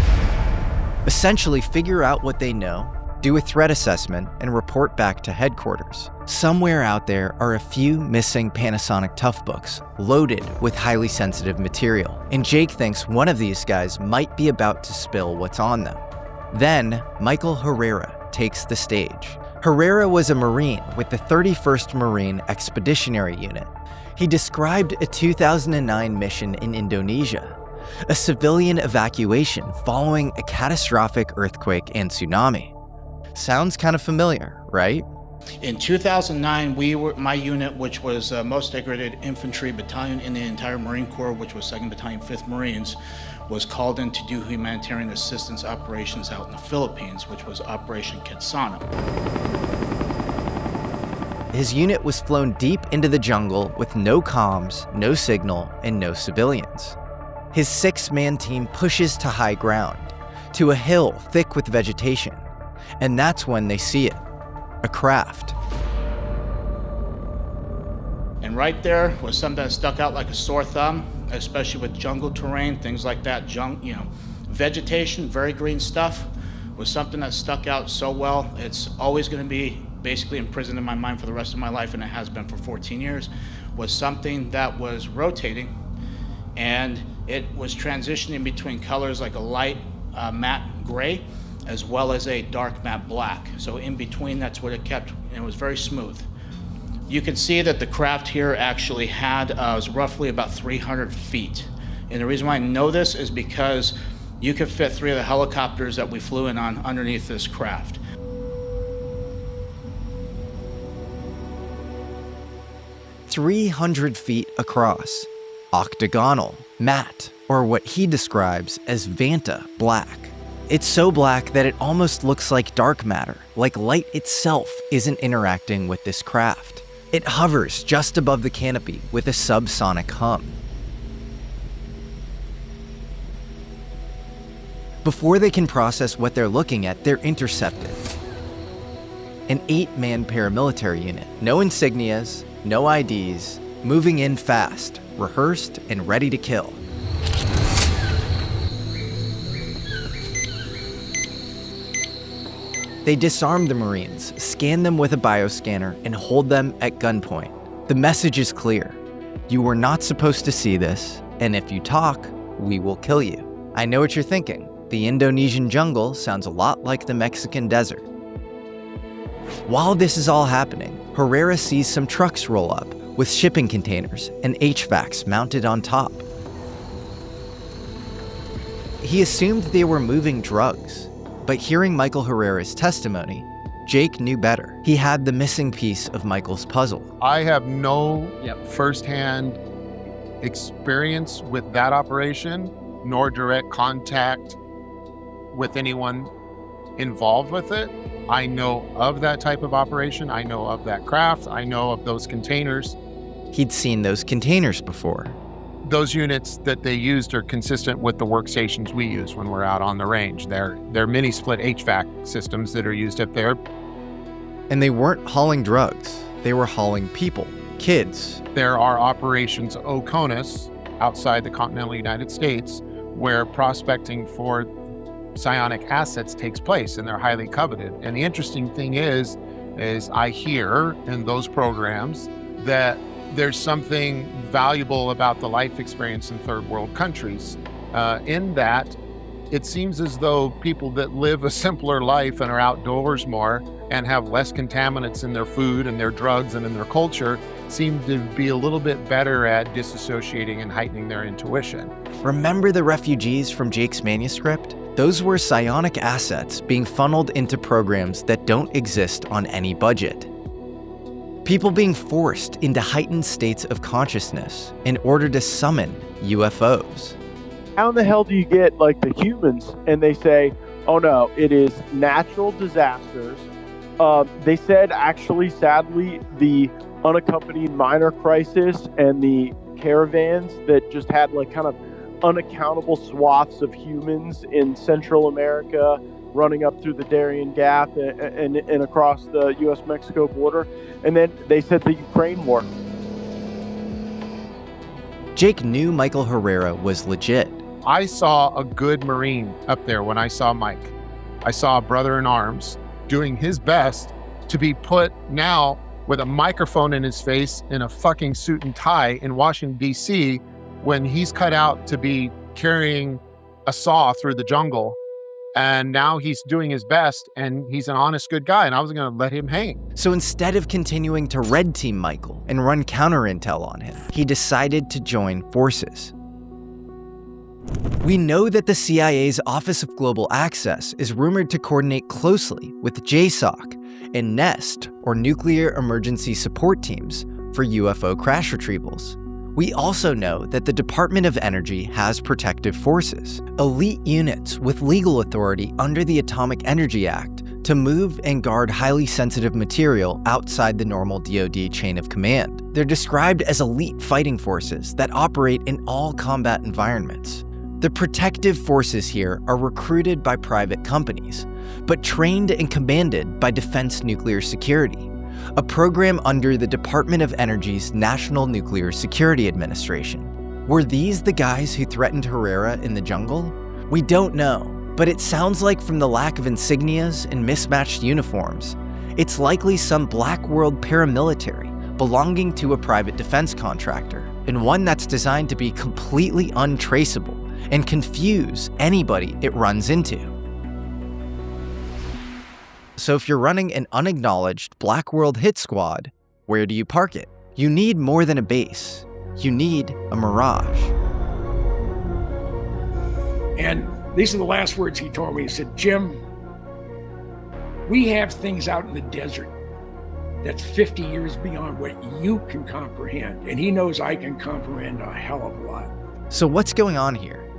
Essentially figure out what they know, do a threat assessment, and report back to headquarters. Somewhere out there are a few missing Panasonic Toughbooks, loaded with highly sensitive material, and Jake thinks one of these guys might be about to spill what's on them. Then, Michael Herrera takes the stage. Herrera was a Marine with the 31st Marine Expeditionary Unit. He described a 2009 mission in Indonesia, a civilian evacuation following a catastrophic earthquake and tsunami. Sounds kind of familiar, right? In 2009, my unit, which was most degraded infantry battalion in the entire Marine Corps, which was 2nd Battalion, 5th Marines, was called in to do humanitarian assistance operations out in the Philippines, which was Operation Quetzano. His unit was flown deep into the jungle with no comms, no signal, and no civilians. His 6-man team pushes to high ground, to a hill thick with vegetation, and that's when they see it, a craft. And right there was something that stuck out like a sore thumb, especially with jungle terrain, things like that, vegetation, very green stuff, was something that stuck out so well. It's always going to be basically imprisoned in my mind for the rest of my life, and it has been for 14 years, was something that was rotating, and it was transitioning between colors like a light matte gray, as well as a dark matte black. So in between, that's what it kept, and it was very smooth. You can see that the craft here actually was roughly about 300 feet. And the reason why I know this is because you could fit 3 of the helicopters that we flew in on underneath this craft. "300 feet across, octagonal, matte, or what he describes as Vanta black. It's so black that it almost looks like dark matter, like light itself isn't interacting with this craft. It hovers just above the canopy with a subsonic hum. Before they can process what they're looking at, they're intercepted. An 8-man paramilitary unit, no insignias, no IDs, moving in fast, rehearsed, and ready to kill. They disarm the Marines, scan them with a bioscanner, and hold them at gunpoint. The message is clear. You were not supposed to see this, and if you talk, we will kill you. I know what you're thinking. The Indonesian jungle sounds a lot like the Mexican desert. While this is all happening, Herrera sees some trucks roll up with shipping containers and HVACs mounted on top. He assumed they were moving drugs, but hearing Michael Herrera's testimony, Jake knew better. He had the missing piece of Michael's puzzle. I have no firsthand experience with that operation, nor direct contact with anyone involved with it. I know of that type of operation. I know of that craft. I know of those containers. He'd seen those containers before. Those units that they used are consistent with the workstations we use when we're out on the range. They're mini split HVAC systems that are used up there. And they weren't hauling drugs. They were hauling people, kids. There are operations OCONUS outside the continental United States where prospecting for psionic assets takes place, and they're highly coveted. And the interesting thing is I hear in those programs that there's something valuable about the life experience in third world countries, in that it seems as though people that live a simpler life and are outdoors more and have less contaminants in their food and their drugs and in their culture seem to be a little bit better at disassociating and heightening their intuition. Remember the refugees from Jake's manuscript? Those were psionic assets being funneled into programs that don't exist on any budget. People being forced into heightened states of consciousness in order to summon UFOs. How in the hell do you get like the humans and they say, oh no, it is natural disasters. They said actually, sadly, the unaccompanied minor crisis and the caravans that just had like kind of unaccountable swaths of humans in Central America running up through the Darien Gap and across the U.S.-Mexico border. And then they said the Ukraine war. Jake knew Michael Herrera was legit. I saw a good Marine up there when I saw Mike. I saw a brother in arms doing his best to be put now with a microphone in his face in a fucking suit and tie in Washington, D.C., when he's cut out to be carrying a saw through the jungle. And now he's doing his best, and he's an honest, good guy, and I wasn't going to let him hang. So instead of continuing to red team Michael and run counter intel on him, he decided to join forces. We know that the CIA's Office of Global Access is rumored to coordinate closely with JSOC and Neste, or Nuclear Emergency Support Teams, for UFO crash retrievals. We also know that the Department of Energy has protective forces, elite units with legal authority under the Atomic Energy Act to move and guard highly sensitive material outside the normal DoD chain of command. They're described as elite fighting forces that operate in all combat environments. The protective forces here are recruited by private companies, but trained and commanded by Defense Nuclear Security, a program under the Department of Energy's National Nuclear Security Administration. Were these the guys who threatened Herrera in the jungle? We don't know, but it sounds like from the lack of insignias and mismatched uniforms, it's likely some black world paramilitary belonging to a private defense contractor, and one that's designed to be completely untraceable and confuse anybody it runs into. So if you're running an unacknowledged Black World hit squad, where do you park it? You need more than a base. You need a mirage. And these are the last words he told me. He said, Jim, we have things out in the desert that's 50 years beyond what you can comprehend. And he knows I can comprehend a hell of a lot. So what's going on here?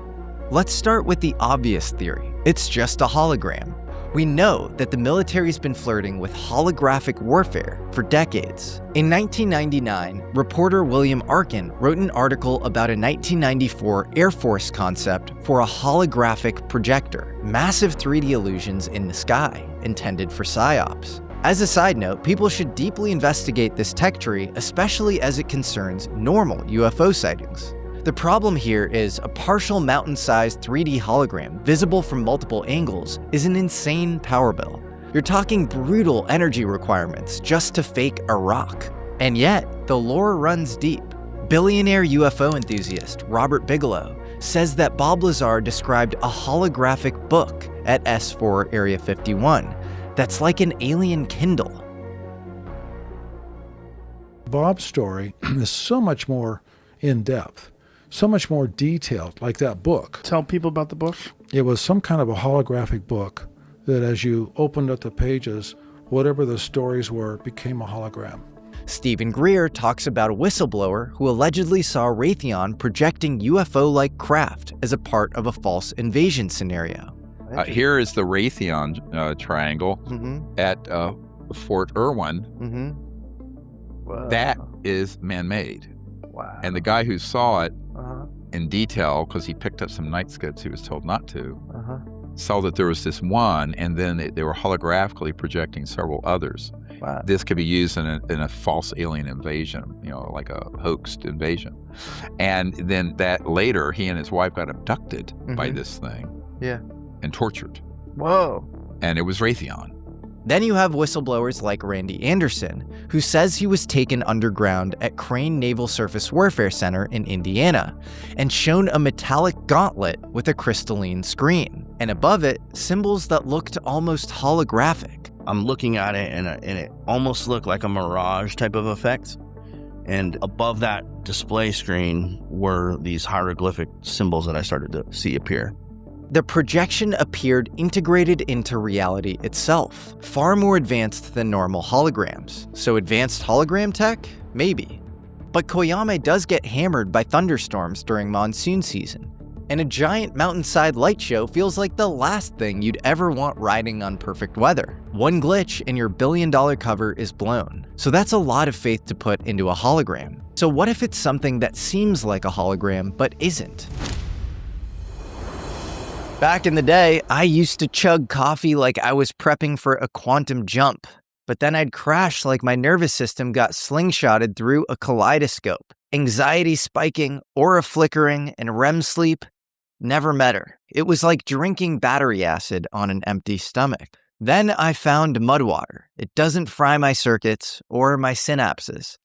Let's start with the obvious theory. It's just a hologram. We know that the military's been flirting with holographic warfare for decades. In 1999, reporter William Arkin wrote an article about a 1994 Air Force concept for a holographic projector, massive 3D illusions in the sky, intended for psyops. As a side note, people should deeply investigate this tech tree, especially as it concerns normal UFO sightings. The problem here is a partial mountain-sized 3D hologram visible from multiple angles is an insane power bill. You're talking brutal energy requirements just to fake a rock. And yet, the lore runs deep. Billionaire UFO enthusiast Robert Bigelow says that Bob Lazar described a holographic book at S4 Area 51 that's like an alien Kindle. Bob's story is so much more in-depth, so much more detailed, like that book. Tell people about the book. It was some kind of a holographic book that as you opened up the pages, whatever the stories were became a hologram. Stephen Greer talks about a whistleblower who allegedly saw Raytheon projecting UFO-like craft as a part of a false invasion scenario. Here is the Raytheon triangle at Fort Irwin. That is man-made. Wow. And the guy who saw it in detail, because he picked up some night scopes he was told not to, saw that there was this one, and then they were holographically projecting several others. Wow. This could be used in a false alien invasion, like a hoaxed invasion. And then that later, he and his wife got abducted by this thing. Yeah. And tortured. Whoa. And it was Raytheon. Then you have whistleblowers like Randy Anderson, who says he was taken underground at Crane Naval Surface Warfare Center in Indiana and shown a metallic gauntlet with a crystalline screen, and above it, symbols that looked almost holographic. I'm looking at it and it almost looked like a mirage type of effect. And above that display screen were these hieroglyphic symbols that I started to see appear. The projection appeared integrated into reality itself, far more advanced than normal holograms. So advanced hologram tech? Maybe. But Koyame does get hammered by thunderstorms during monsoon season, and a giant mountainside light show feels like the last thing you'd ever want riding on perfect weather. One glitch and your billion-dollar cover is blown. So that's a lot of faith to put into a hologram. So what if it's something that seems like a hologram but isn't? Back in the day, I used to chug coffee like I was prepping for a quantum jump, but then I'd crash like my nervous system got slingshotted through a kaleidoscope. Anxiety spiking, aura flickering, and REM sleep never met her. It was like drinking battery acid on an empty stomach. Then I found mud water. It doesn't fry my circuits or my synapses.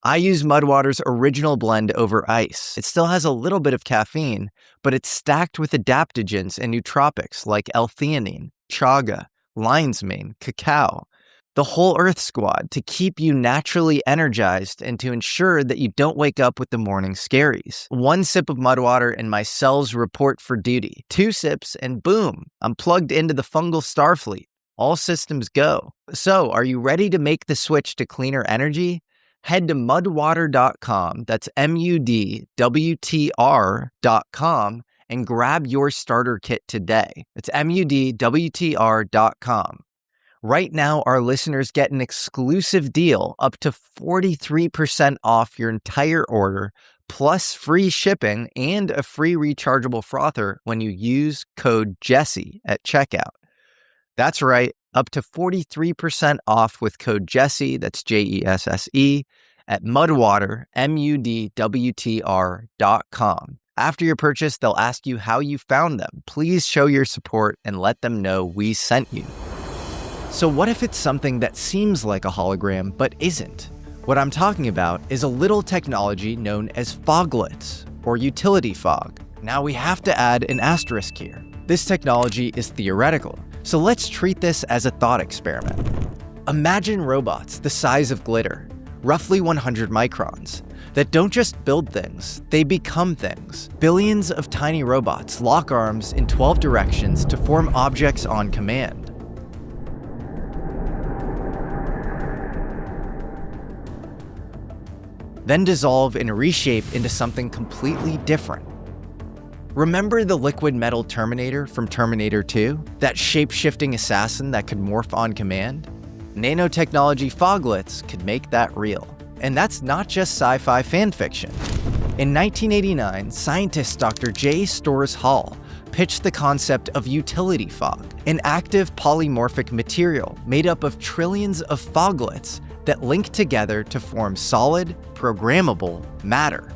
I use Mudwater's original blend over ice. It still has a little bit of caffeine, but it's stacked with adaptogens and nootropics like L-theanine, chaga, lion's mane, cacao, the whole Earth squad to keep you naturally energized and to ensure that you don't wake up with the morning scaries. One sip of Mudwater and my cells report for duty. 2 sips and boom, I'm plugged into the fungal Starfleet. All systems go. So, are you ready to make the switch to cleaner energy? Head to mudwater.com, that's MUDWTR.com, and grab your starter kit today. It's MUDWTR.com. Right now, our listeners get an exclusive deal up to 43% off your entire order, plus free shipping and a free rechargeable frother when you use code Jesse at checkout. That's right. Up to 43% off with code Jesse, that's Jesse, at Mudwater, MUDWTR.com. After your purchase, they'll ask you how you found them. Please show your support and let them know we sent you. So what if it's something that seems like a hologram but isn't? What I'm talking about is a little technology known as foglets, or utility fog. Now we have to add an asterisk here. This technology is theoretical, so let's treat this as a thought experiment. Imagine robots the size of glitter, roughly 100 microns, that don't just build things, they become things. Billions of tiny robots lock arms in 12 directions to form objects on command. Then dissolve and reshape into something completely different. Remember the liquid metal Terminator from Terminator 2? That shape-shifting assassin that could morph on command? Nanotechnology foglets could make that real. And that's not just sci-fi fanfiction. In 1989, scientist Dr. J. Storrs Hall pitched the concept of utility fog, an active polymorphic material made up of trillions of foglets that link together to form solid, programmable matter.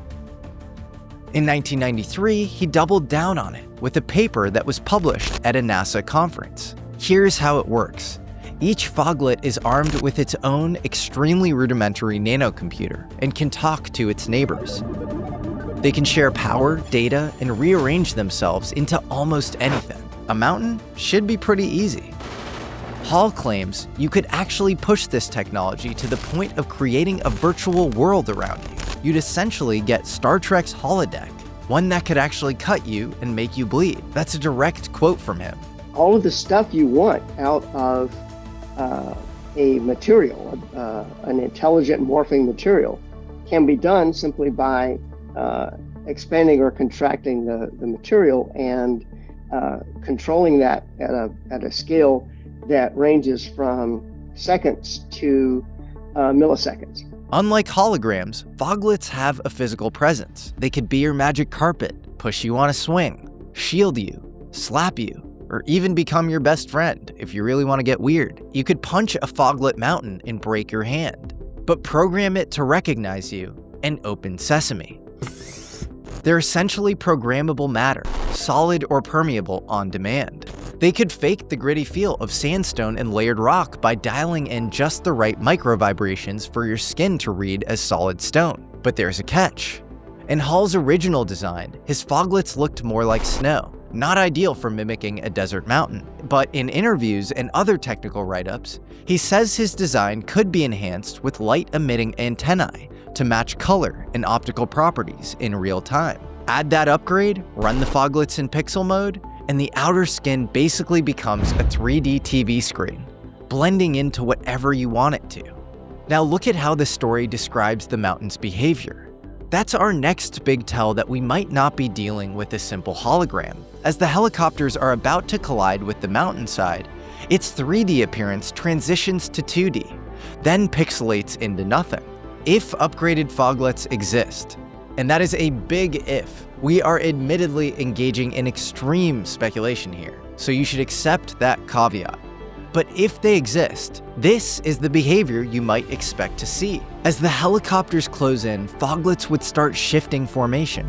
In 1993, he doubled down on it with a paper that was published at a NASA conference. Here's how it works. Each foglet is armed with its own extremely rudimentary nanocomputer and can talk to its neighbors. They can share power, data, and rearrange themselves into almost anything. A mountain should be pretty easy. Hall claims you could actually push this technology to the point of creating a virtual world around you. You'd essentially get Star Trek's holodeck, one that could actually cut you and make you bleed. That's a direct quote from him. All of the stuff you want out of a material, an intelligent morphing material, can be done simply by expanding or contracting the material and controlling that at a scale that ranges from seconds to milliseconds. Unlike holograms, foglets have a physical presence. They could be your magic carpet, push you on a swing, shield you, slap you, or even become your best friend if you really want to get weird. You could punch a foglet mountain and break your hand, but program it to recognize you and open sesame. They're essentially programmable matter, solid or permeable on demand. They could fake the gritty feel of sandstone and layered rock by dialing in just the right micro vibrations for your skin to read as solid stone. But there's a catch. In Hall's original design, his foglets looked more like snow, not ideal for mimicking a desert mountain. But in interviews and other technical write-ups, he says his design could be enhanced with light-emitting antennae to match color and optical properties in real time. Add that upgrade, run the foglets in pixel mode, and the outer skin basically becomes a 3D TV screen, blending into whatever you want it to. Now look at how the story describes the mountain's behavior. That's our next big tell that we might not be dealing with a simple hologram. As the helicopters are about to collide with the mountainside, its 3D appearance transitions to 2D, then pixelates into nothing. If upgraded foglets exist, and that is a big if, we are admittedly engaging in extreme speculation here, so you should accept that caveat. But if they exist, this is the behavior you might expect to see. As the helicopters close in, foglets would start shifting formation,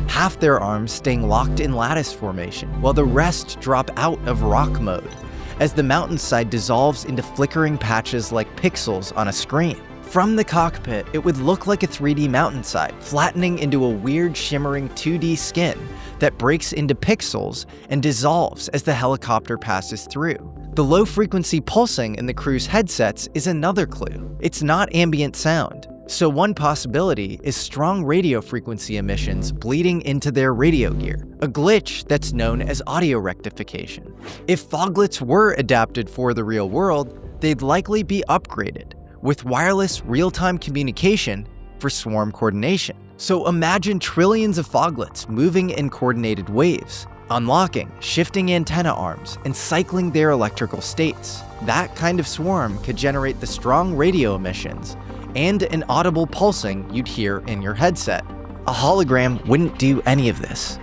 half their arms staying locked in lattice formation, while the rest drop out of rock mode, as the mountainside dissolves into flickering patches like pixels on a screen. From the cockpit, it would look like a 3D mountainside, flattening into a weird shimmering 2D skin that breaks into pixels and dissolves as the helicopter passes through. The low-frequency pulsing in the crew's headsets is another clue. It's not ambient sound, so one possibility is strong radio frequency emissions bleeding into their radio gear, a glitch that's known as audio rectification. If foglets were adapted for the real world, they'd likely be upgraded with wireless real-time communication for swarm coordination. So imagine trillions of foglets moving in coordinated waves, unlocking, shifting antenna arms, and cycling their electrical states. That kind of swarm could generate the strong radio emissions and an audible pulsing you'd hear in your headset. A hologram wouldn't do any of this.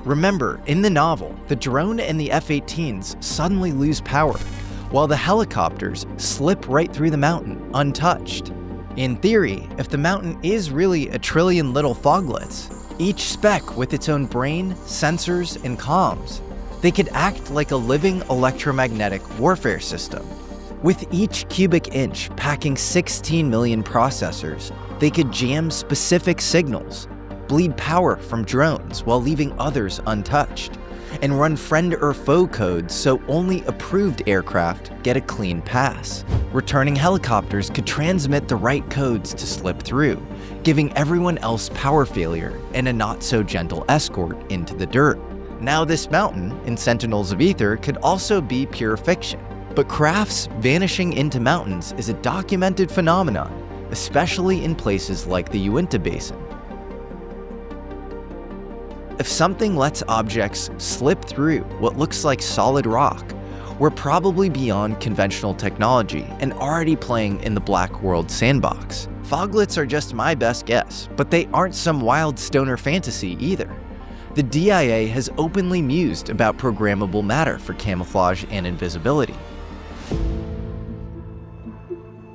Remember, in the novel, the drone and the F-18s suddenly lose power, while the helicopters slip right through the mountain untouched. In theory, if the mountain is really a trillion little foglets, each speck with its own brain, sensors, and comms, they could act like a living electromagnetic warfare system. With each cubic inch packing 16 million processors, they could jam specific signals, bleed power from drones while leaving others untouched, and run friend or foe codes so only approved aircraft get a clean pass. Returning helicopters could transmit the right codes to slip through, giving everyone else power failure and a not-so-gentle escort into the dirt. Now this mountain in Sentinels of Ether could also be pure fiction, but crafts vanishing into mountains is a documented phenomenon, especially in places like the Uinta Basin. If something lets objects slip through what looks like solid rock, we're probably beyond conventional technology and already playing in the black world sandbox. Foglets are just my best guess, but they aren't some wild stoner fantasy either. The DIA has openly mused about programmable matter for camouflage and invisibility.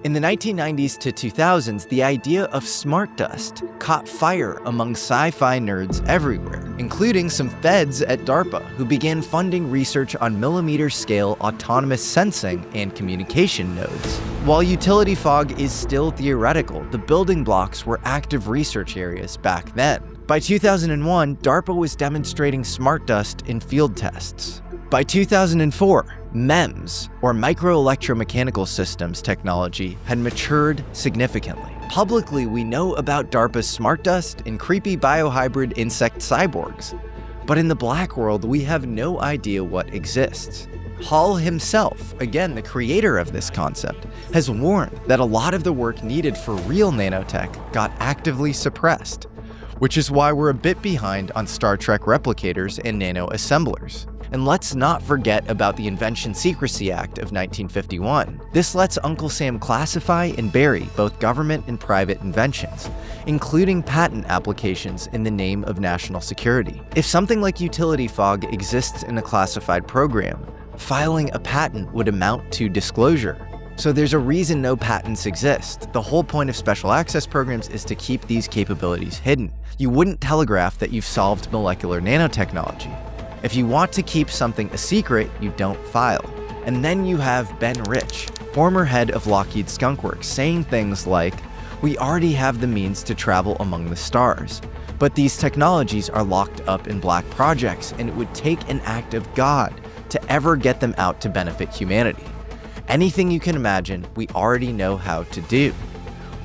In the 1990s to 2000s, the idea of smart dust caught fire among sci-fi nerds everywhere, including some feds at DARPA who began funding research on millimeter-scale autonomous sensing and communication nodes. While utility fog is still theoretical, the building blocks were active research areas back then. By 2001, DARPA was demonstrating smart dust in field tests. By 2004, MEMS, or microelectromechanical systems technology, had matured significantly. Publicly, we know about DARPA's smart dust and creepy biohybrid insect cyborgs. But in the black world, we have no idea what exists. Hall himself, again the creator of this concept, has warned that a lot of the work needed for real nanotech got actively suppressed, which is why we're a bit behind on Star Trek replicators and nano-assemblers. And let's not forget about the Invention Secrecy Act of 1951. This lets Uncle Sam classify and bury both government and private inventions, including patent applications in the name of national security. If something like utility fog exists in a classified program, filing a patent would amount to disclosure. So there's a reason no patents exist. The whole point of special access programs is to keep these capabilities hidden. You wouldn't telegraph that you've solved molecular nanotechnology. If you want to keep something a secret, you don't file. And then you have Ben Rich, former head of Lockheed Skunk Works, saying things like, "We already have the means to travel among the stars, but these technologies are locked up in black projects, and it would take an act of God to ever get them out to benefit humanity. Anything you can imagine, we already know how to do."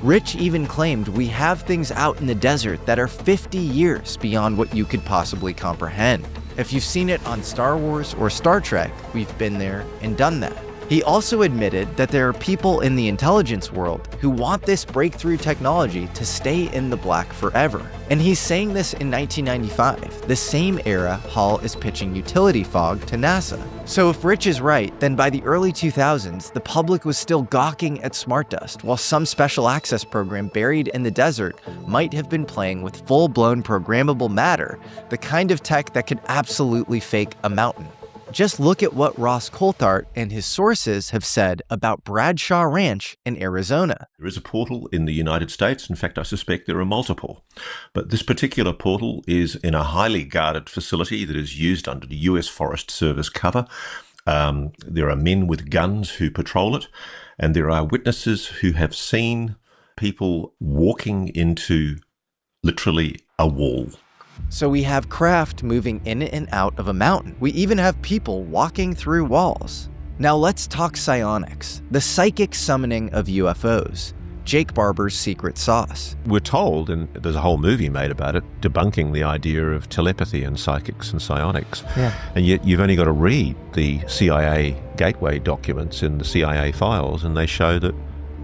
Rich even claimed we have things out in the desert that are 50 years beyond what you could possibly comprehend. If you've seen it on Star Wars or Star Trek, we've been there and done that. He also admitted that there are people in the intelligence world who want this breakthrough technology to stay in the black forever. And he's saying this in 1995, the same era Hall is pitching utility fog to NASA. So if Rich is right, then by the early 2000s, the public was still gawking at smart dust, while some special access program buried in the desert might have been playing with full-blown programmable matter, the kind of tech that could absolutely fake a mountain. Just look at what Ross Coulthart and his sources have said about Bradshaw Ranch in Arizona. There is a portal in the United States. In fact, I suspect there are multiple. But this particular portal is in a highly guarded facility that is used under the US Forest Service cover. There are men with guns who patrol it, and there are witnesses who have seen people walking into literally a wall. So we have craft moving in and out of a mountain. We even have people walking through walls. Now let's talk psionics, the psychic summoning of UFOs, Jake Barber's secret sauce. We're told, and there's a whole movie made about it, debunking the idea of telepathy and psychics and psionics. Yeah. And yet you've only got to read the CIA gateway documents in the CIA files, and they show that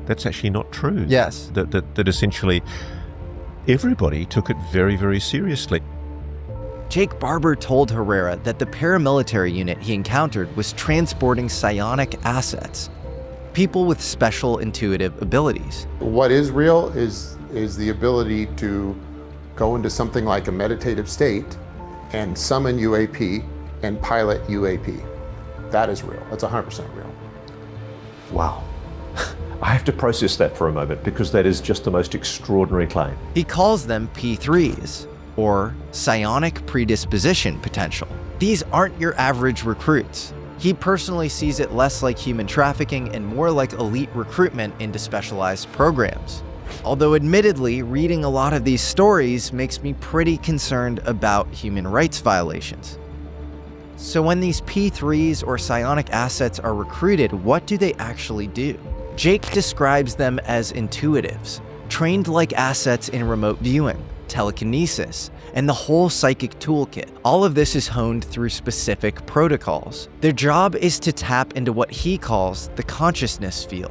that's actually not true. Yes. That essentially everybody took it very, very seriously. Jake Barber told Herrera that the paramilitary unit he encountered was transporting psionic assets, people with special intuitive abilities. What is real is the ability to go into something like a meditative state and summon UAP and pilot UAP. That is real. That's 100% real. Wow. I have to process that for a moment because that is just the most extraordinary claim. He calls them P3s, or psionic predisposition potential. These aren't your average recruits. He personally sees it less like human trafficking and more like elite recruitment into specialized programs. Although admittedly, reading a lot of these stories makes me pretty concerned about human rights violations. So when these P3s or psionic assets are recruited, what do they actually do? Jake describes them as intuitives, trained like assets in remote viewing, telekinesis, and the whole psychic toolkit. All of this is honed through specific protocols. Their job is to tap into what he calls the consciousness field.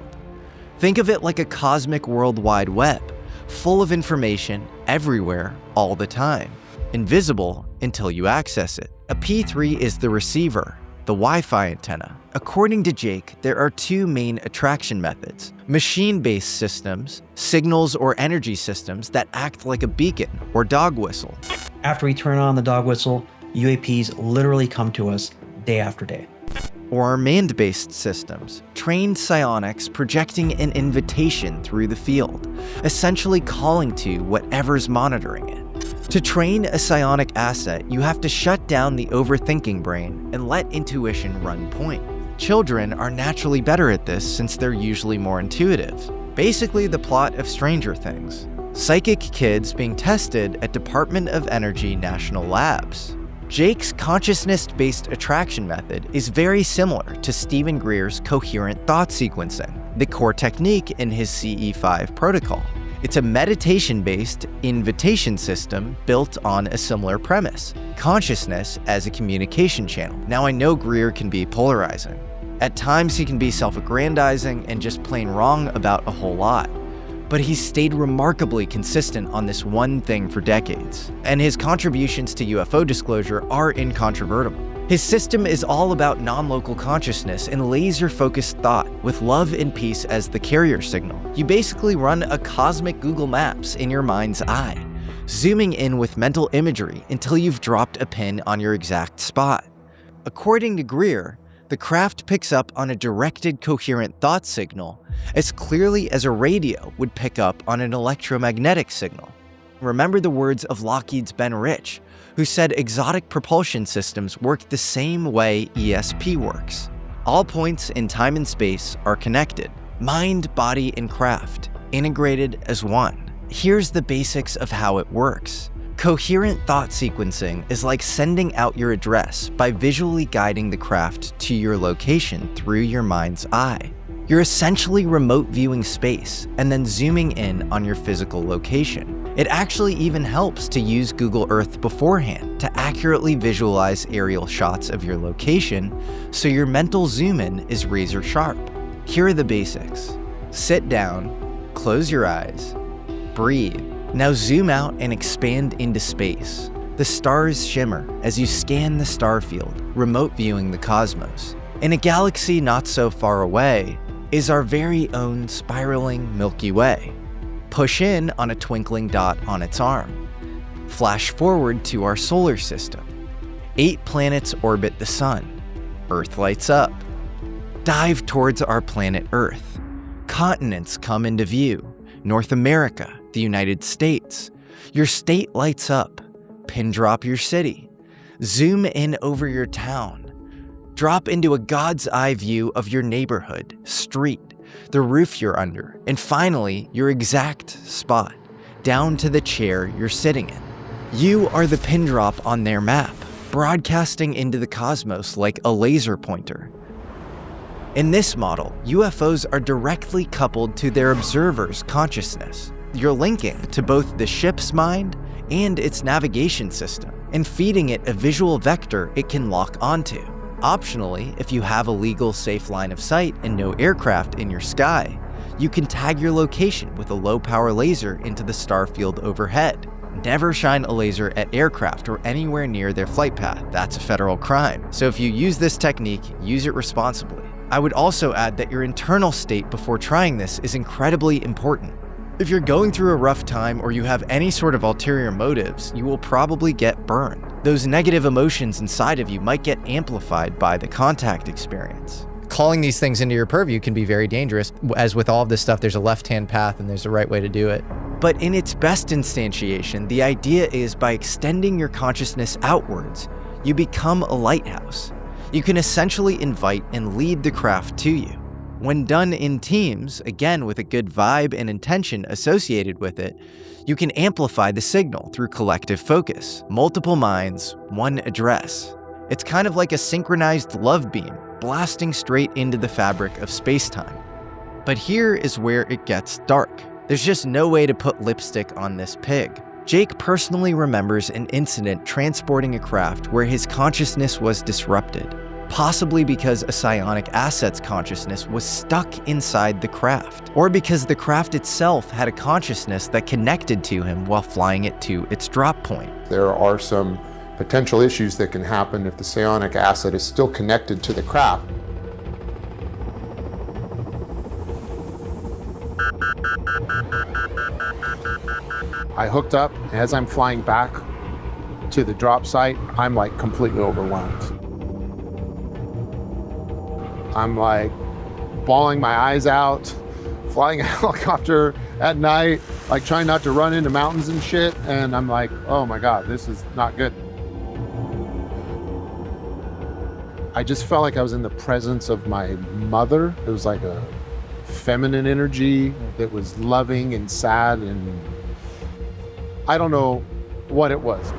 Think of it like a cosmic World Wide Web, full of information everywhere all the time, invisible until you access it. A P3 is the receiver, the Wi-Fi antenna. According to Jake, there are two main attraction methods: machine-based systems, signals or energy systems that act like a beacon or dog whistle. After we turn on the dog whistle, UAPs literally come to us day after day. Or manned-based systems, trained psionics projecting an invitation through the field, essentially calling to whatever's monitoring it. To train a psionic asset, you have to shut down the overthinking brain and let intuition run point. Children are naturally better at this since they're usually more intuitive. Basically the plot of Stranger Things. Psychic kids being tested at Department of Energy National Labs. Jake's consciousness-based attraction method is very similar to Stephen Greer's coherent thought sequencing, the core technique in his CE5 protocol. It's a meditation-based invitation system built on a similar premise: consciousness as a communication channel. Now I know Greer can be polarizing. At times he can be self-aggrandizing and just plain wrong about a whole lot. But he's stayed remarkably consistent on this one thing for decades, and his contributions to UFO disclosure are incontrovertible. His system is all about non-local consciousness and laser-focused thought, with love and peace as the carrier signal. You basically run a cosmic Google Maps in your mind's eye, zooming in with mental imagery until you've dropped a pin on your exact spot. According to Greer, the craft picks up on a directed coherent thought signal as clearly as a radio would pick up on an electromagnetic signal. Remember the words of Lockheed's Ben Rich, who said exotic propulsion systems work the same way ESP works. All points in time and space are connected. Mind, body, and craft, integrated as one. Here's the basics of how it works. Coherent thought sequencing is like sending out your address by visually guiding the craft to your location through your mind's eye. You're essentially remote viewing space and then zooming in on your physical location. It actually even helps to use Google Earth beforehand to accurately visualize aerial shots of your location so your mental zoom in is razor sharp. Here are the basics. Sit down, close your eyes, breathe. Now zoom out and expand into space. The stars shimmer as you scan the star field, remote viewing the cosmos. In a galaxy not so far away is our very own spiraling Milky Way. Push in on a twinkling dot on its arm. Flash forward to our solar system. 8 planets orbit the sun. Earth lights up. Dive towards our planet Earth. Continents come into view. North America, the United States. Your state lights up. Pin drop your city. Zoom in over your town. Drop into a God's eye view of your neighborhood, street, the roof you're under, and finally, your exact spot, down to the chair you're sitting in. You are the pin drop on their map, broadcasting into the cosmos like a laser pointer. In this model, UFOs are directly coupled to their observer's consciousness. You're linking to both the ship's mind and its navigation system, and feeding it a visual vector it can lock onto. Optionally, if you have a legal safe line of sight and no aircraft in your sky, you can tag your location with a low-power laser into the star field overhead. Never shine a laser at aircraft or anywhere near their flight path. That's a federal crime. So if you use this technique, use it responsibly. I would also add that your internal state before trying this is incredibly important. If you're going through a rough time or you have any sort of ulterior motives, you will probably get burned. Those negative emotions inside of you might get amplified by the contact experience. Calling these things into your purview can be very dangerous. As with all of this stuff, there's a left-hand path and there's a right way to do it. But in its best instantiation, the idea is by extending your consciousness outwards, you become a lighthouse. You can essentially invite and lead the craft to you. When done in teams, again with a good vibe and intention associated with it, you can amplify the signal through collective focus, multiple minds, one address. It's kind of like a synchronized love beam, blasting straight into the fabric of space-time. But here is where it gets dark. There's just no way to put lipstick on this pig. Jake personally remembers an incident transporting a craft where his consciousness was disrupted, possibly because a psionic asset's consciousness was stuck inside the craft, or because the craft itself had a consciousness that connected to him while flying it to its drop point. There are some potential issues that can happen if the psionic asset is still connected to the craft. I hooked up, and as I'm flying back to the drop site, I'm like completely overwhelmed. I'm like bawling my eyes out, flying a helicopter at night, like trying not to run into mountains and shit, and I'm like, oh my God, this is not good. I just felt like I was in the presence of my mother. It was like a feminine energy that was loving and sad, and I don't know what it was.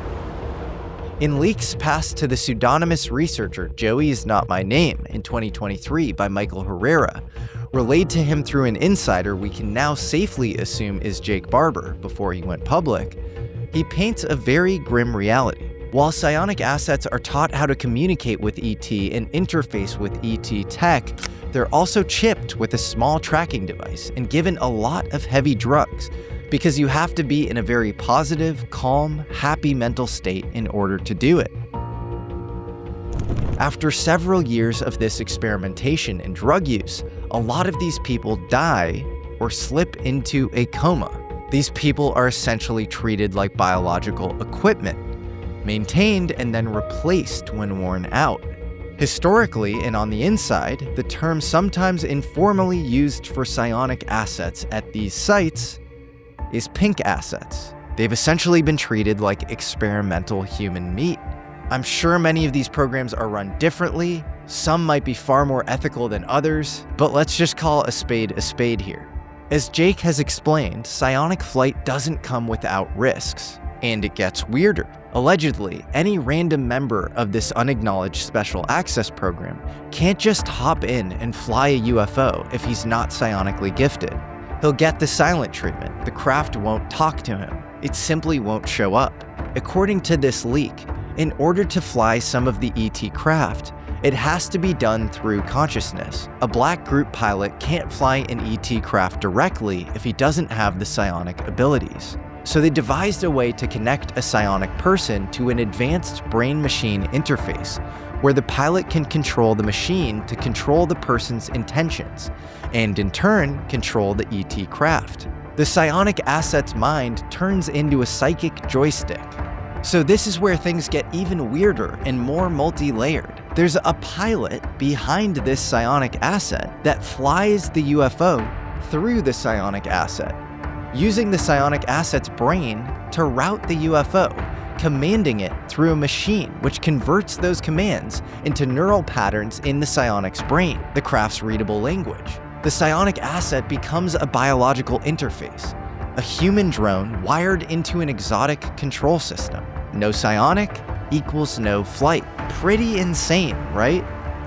In leaks passed to the pseudonymous researcher Joey Is Not My Name in 2023 by Michael Herrera, relayed to him through an insider we can now safely assume is Jake Barber before he went public, he paints a very grim reality. While psionic assets are taught how to communicate with ET and interface with ET tech, they're also chipped with a small tracking device and given a lot of heavy drugs, because you have to be in a very positive, calm, happy mental state in order to do it. After several years of this experimentation and drug use, a lot of these people die or slip into a coma. These people are essentially treated like biological equipment, maintained and then replaced when worn out. Historically and on the inside, the term sometimes informally used for psionic assets at these sites is pink assets. They've essentially been treated like experimental human meat. I'm sure many of these programs are run differently, some might be far more ethical than others, but let's just call a spade here. As Jake has explained, psionic flight doesn't come without risks, and it gets weirder. Allegedly, any random member of this unacknowledged special access program can't just hop in and fly a UFO if he's not psionically gifted. He'll get the silent treatment. The craft won't talk to him. It simply won't show up. According to this leak, in order to fly some of the ET craft, it has to be done through consciousness. A black group pilot can't fly an ET craft directly if he doesn't have the psionic abilities. So they devised a way to connect a psionic person to an advanced brain-machine interface, where the pilot can control the machine to control the person's intentions, and in turn, control the ET craft. The psionic asset's mind turns into a psychic joystick. So this is where things get even weirder and more multi-layered. There's a pilot behind this psionic asset that flies the UFO through the psionic asset, using the psionic asset's brain to route the UFO, commanding it through a machine which converts those commands into neural patterns in the psionic's brain, the craft's readable language. The psionic asset becomes a biological interface, a human drone wired into an exotic control system. No psionic equals no flight. Pretty insane, right?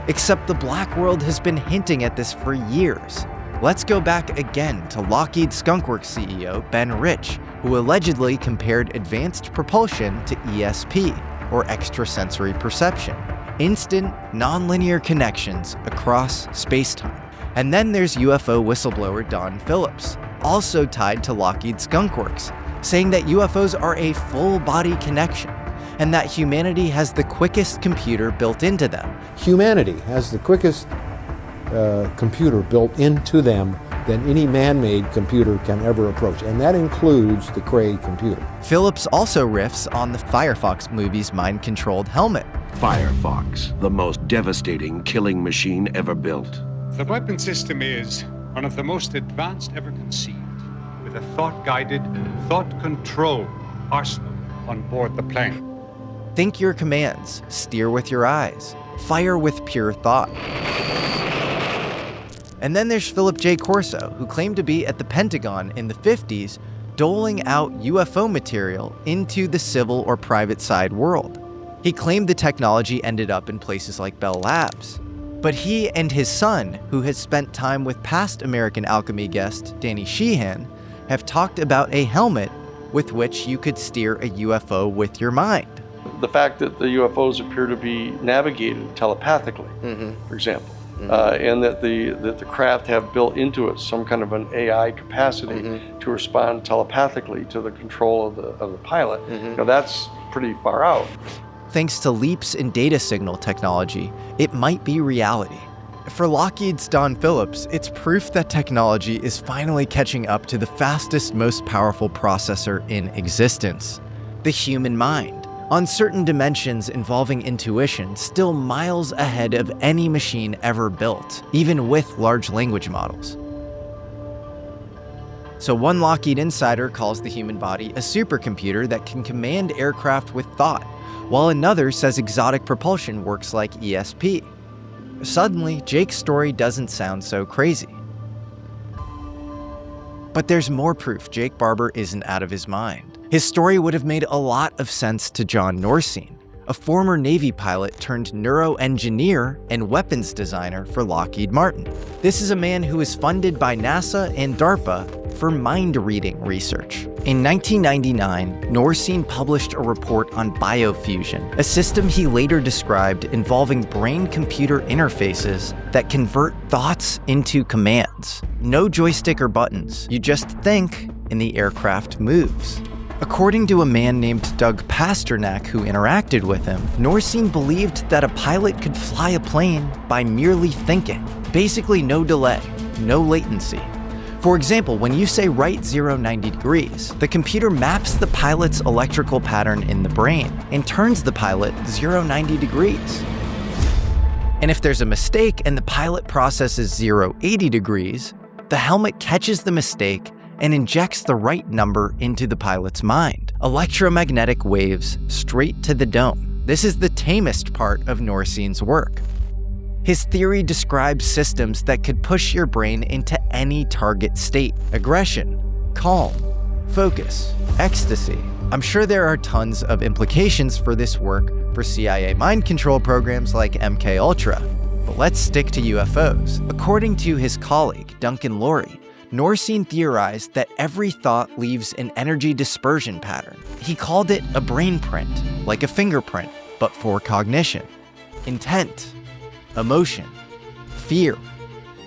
Except the black world has been hinting at this for years. Let's go back again to Lockheed Skunk Works CEO Ben Rich, who allegedly compared advanced propulsion to ESP, or extrasensory perception, instant, nonlinear connections across space-time. And then there's UFO whistleblower Don Phillips, also tied to Lockheed Skunk Works, saying that UFOs are a full-body connection, and that humanity has the quickest computer built into them. Humanity has the quickest computer built into them than any man-made computer can ever approach, and that includes the Cray computer. Phillips also riffs on the Firefox movie's mind-controlled helmet. Firefox, the most devastating killing machine ever built. The weapon system is one of the most advanced ever conceived, with a thought-guided, thought-controlled arsenal on board the plane. Think your commands, steer with your eyes, fire with pure thought. And then there's Philip J. Corso, who claimed to be at the Pentagon in the 50s, doling out UFO material into the civil or private side world. He claimed the technology ended up in places like Bell Labs. But he and his son, who has spent time with past American Alchemy guest Danny Sheehan, have talked about a helmet with which you could steer a UFO with your mind. The fact that the UFOs appear to be navigated telepathically, for example, and that the craft have built into it some kind of an AI capacity to respond telepathically to the control of the pilot. You know, that's pretty far out. Thanks to leaps in data signal technology, it might be reality. For Lockheed's Don Phillips, it's proof that technology is finally catching up to the fastest, most powerful processor in existence, the human mind, on certain dimensions involving intuition, still miles ahead of any machine ever built, even with large language models. So one Lockheed insider calls the human body a supercomputer that can command aircraft with thought, while another says exotic propulsion works like ESP. Suddenly, Jake's story doesn't sound so crazy. But there's more proof Jake Barber isn't out of his mind. His story would have made a lot of sense to John Norcine, a former Navy pilot turned neuroengineer and weapons designer for Lockheed Martin. This is a man who is funded by NASA and DARPA for mind-reading research. In 1999, Norcine published a report on biofusion, a system he later described involving brain-computer interfaces that convert thoughts into commands. No joystick or buttons, you just think and the aircraft moves. According to a man named Doug Pasternak who interacted with him, Norcine believed that a pilot could fly a plane by merely thinking. Basically no delay, no latency. For example, when you say right 90 degrees, the computer maps the pilot's electrical pattern in the brain and turns the pilot 90 degrees. And if there's a mistake and the pilot processes 80 degrees, the helmet catches the mistake and injects the right number into the pilot's mind. Electromagnetic waves straight to the dome. This is the tamest part of Norcine's work. His theory describes systems that could push your brain into any target state: aggression, calm, focus, ecstasy. I'm sure there are tons of implications for this work for CIA mind control programs like MKUltra, but let's stick to UFOs. According to his colleague, Duncan Laurie, Norcine theorized that every thought leaves an energy dispersion pattern. He called it a brain print, like a fingerprint, but for cognition. Intent, emotion, fear,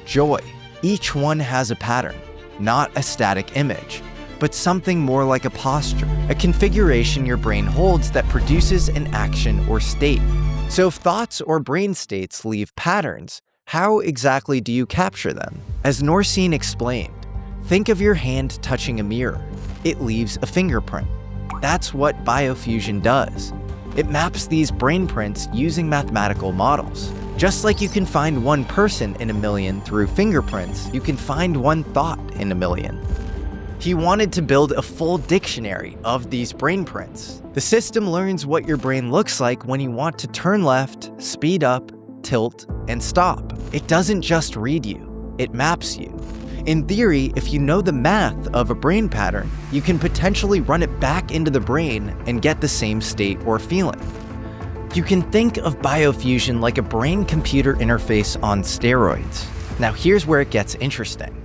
joy. Each one has a pattern, not a static image, but something more like a posture, a configuration your brain holds that produces an action or state. So if thoughts or brain states leave patterns, how exactly do you capture them? As Norcine explained, think of your hand touching a mirror. It leaves a fingerprint. That's what biofusion does. It maps these brain prints using mathematical models. Just like you can find one person in a million through fingerprints, you can find one thought in a million. He wanted to build a full dictionary of these brain prints. The system learns what your brain looks like when you want to turn left, speed up, tilt, and stop. It doesn't just read you, it maps you. In theory, if you know the math of a brain pattern, you can potentially run it back into the brain and get the same state or feeling. You can think of biofusion like a brain-computer interface on steroids. Now here's where it gets interesting.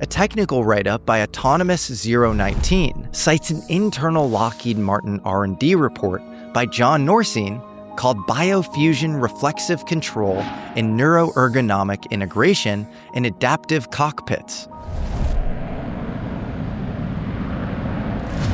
A technical write-up by Autonomous 019 cites an internal Lockheed Martin R&D report by John Norcine called Biofusion Reflexive Control and Neuroergonomic Integration in Adaptive Cockpits.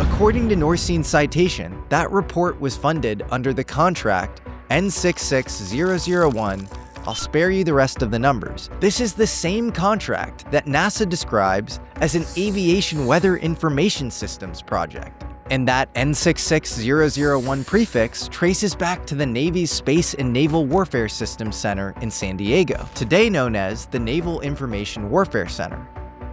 According to Norcine's citation, that report was funded under the contract N66001. I'll spare you the rest of the numbers. This is the same contract that NASA describes as an aviation weather information systems project. And that N66001 prefix traces back to the Navy's Space and Naval Warfare Systems Center in San Diego, today known as the Naval Information Warfare Center.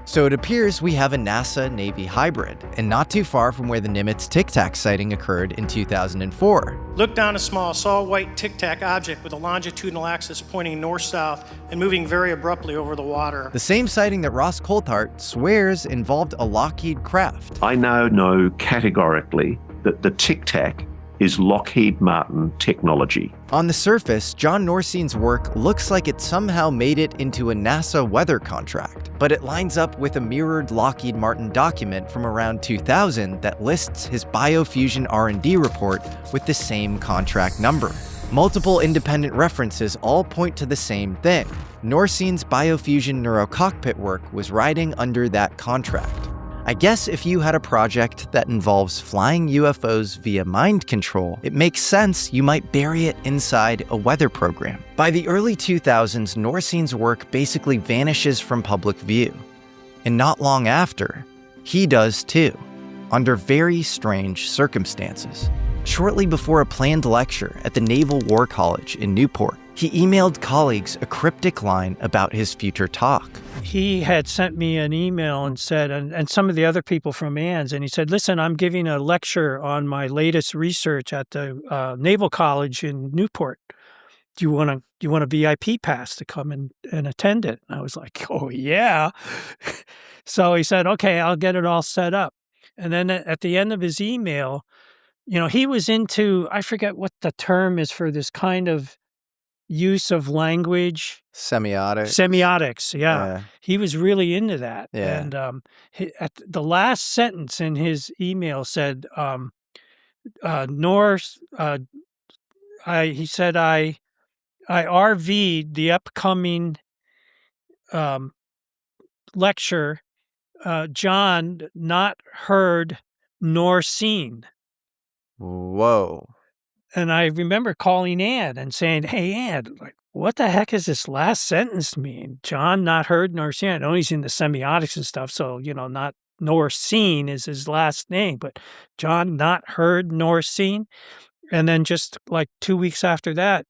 So it appears we have a NASA-Navy hybrid, and not too far from where the Nimitz Tic Tac sighting occurred in 2004. Looked down a small, saw a white Tic Tac object with a longitudinal axis pointing north-south and moving very abruptly over the water. The same sighting that Ross Coulthart swears involved a Lockheed craft. I now know categorically that the Tic Tac is Lockheed Martin technology. On the surface, John Norcein's work looks like it somehow made it into a NASA weather contract, but it lines up with a mirrored Lockheed Martin document from around 2000 that lists his biofusion R&D report with the same contract number. Multiple independent references all point to the same thing. Norcein's biofusion neurocockpit work was riding under that contract. I guess if you had a project that involves flying UFOs via mind control, it makes sense you might bury it inside a weather program. By the early 2000s, Norcein's work basically vanishes from public view. And not long after, he does too, under very strange circumstances. Shortly before a planned lecture at the Naval War College in Newport, he emailed colleagues a cryptic line about his future talk. He had sent me an email and said, and some of the other people from ANS, and he said, listen, I'm giving a lecture on my latest research at the Naval College in Newport. Do you want a VIP pass to come and attend it? And I was like, oh, yeah. So he said, okay, I'll get it all set up. And then at the end of his email, you know, he was into, I forget what the term is for this kind of use of language. Semiotics, yeah. He was really into that. Yeah. And at the last sentence in his email said, he said, I RV'd the upcoming lecture, John not heard nor seen. Whoa. And I remember calling Ann and saying, hey, Ann, like, what the heck does this last sentence mean? John not heard nor seen. I know he's in the semiotics and stuff, so, you know, not nor seen is his last name, but John not heard nor seen. And then just like 2 weeks after that,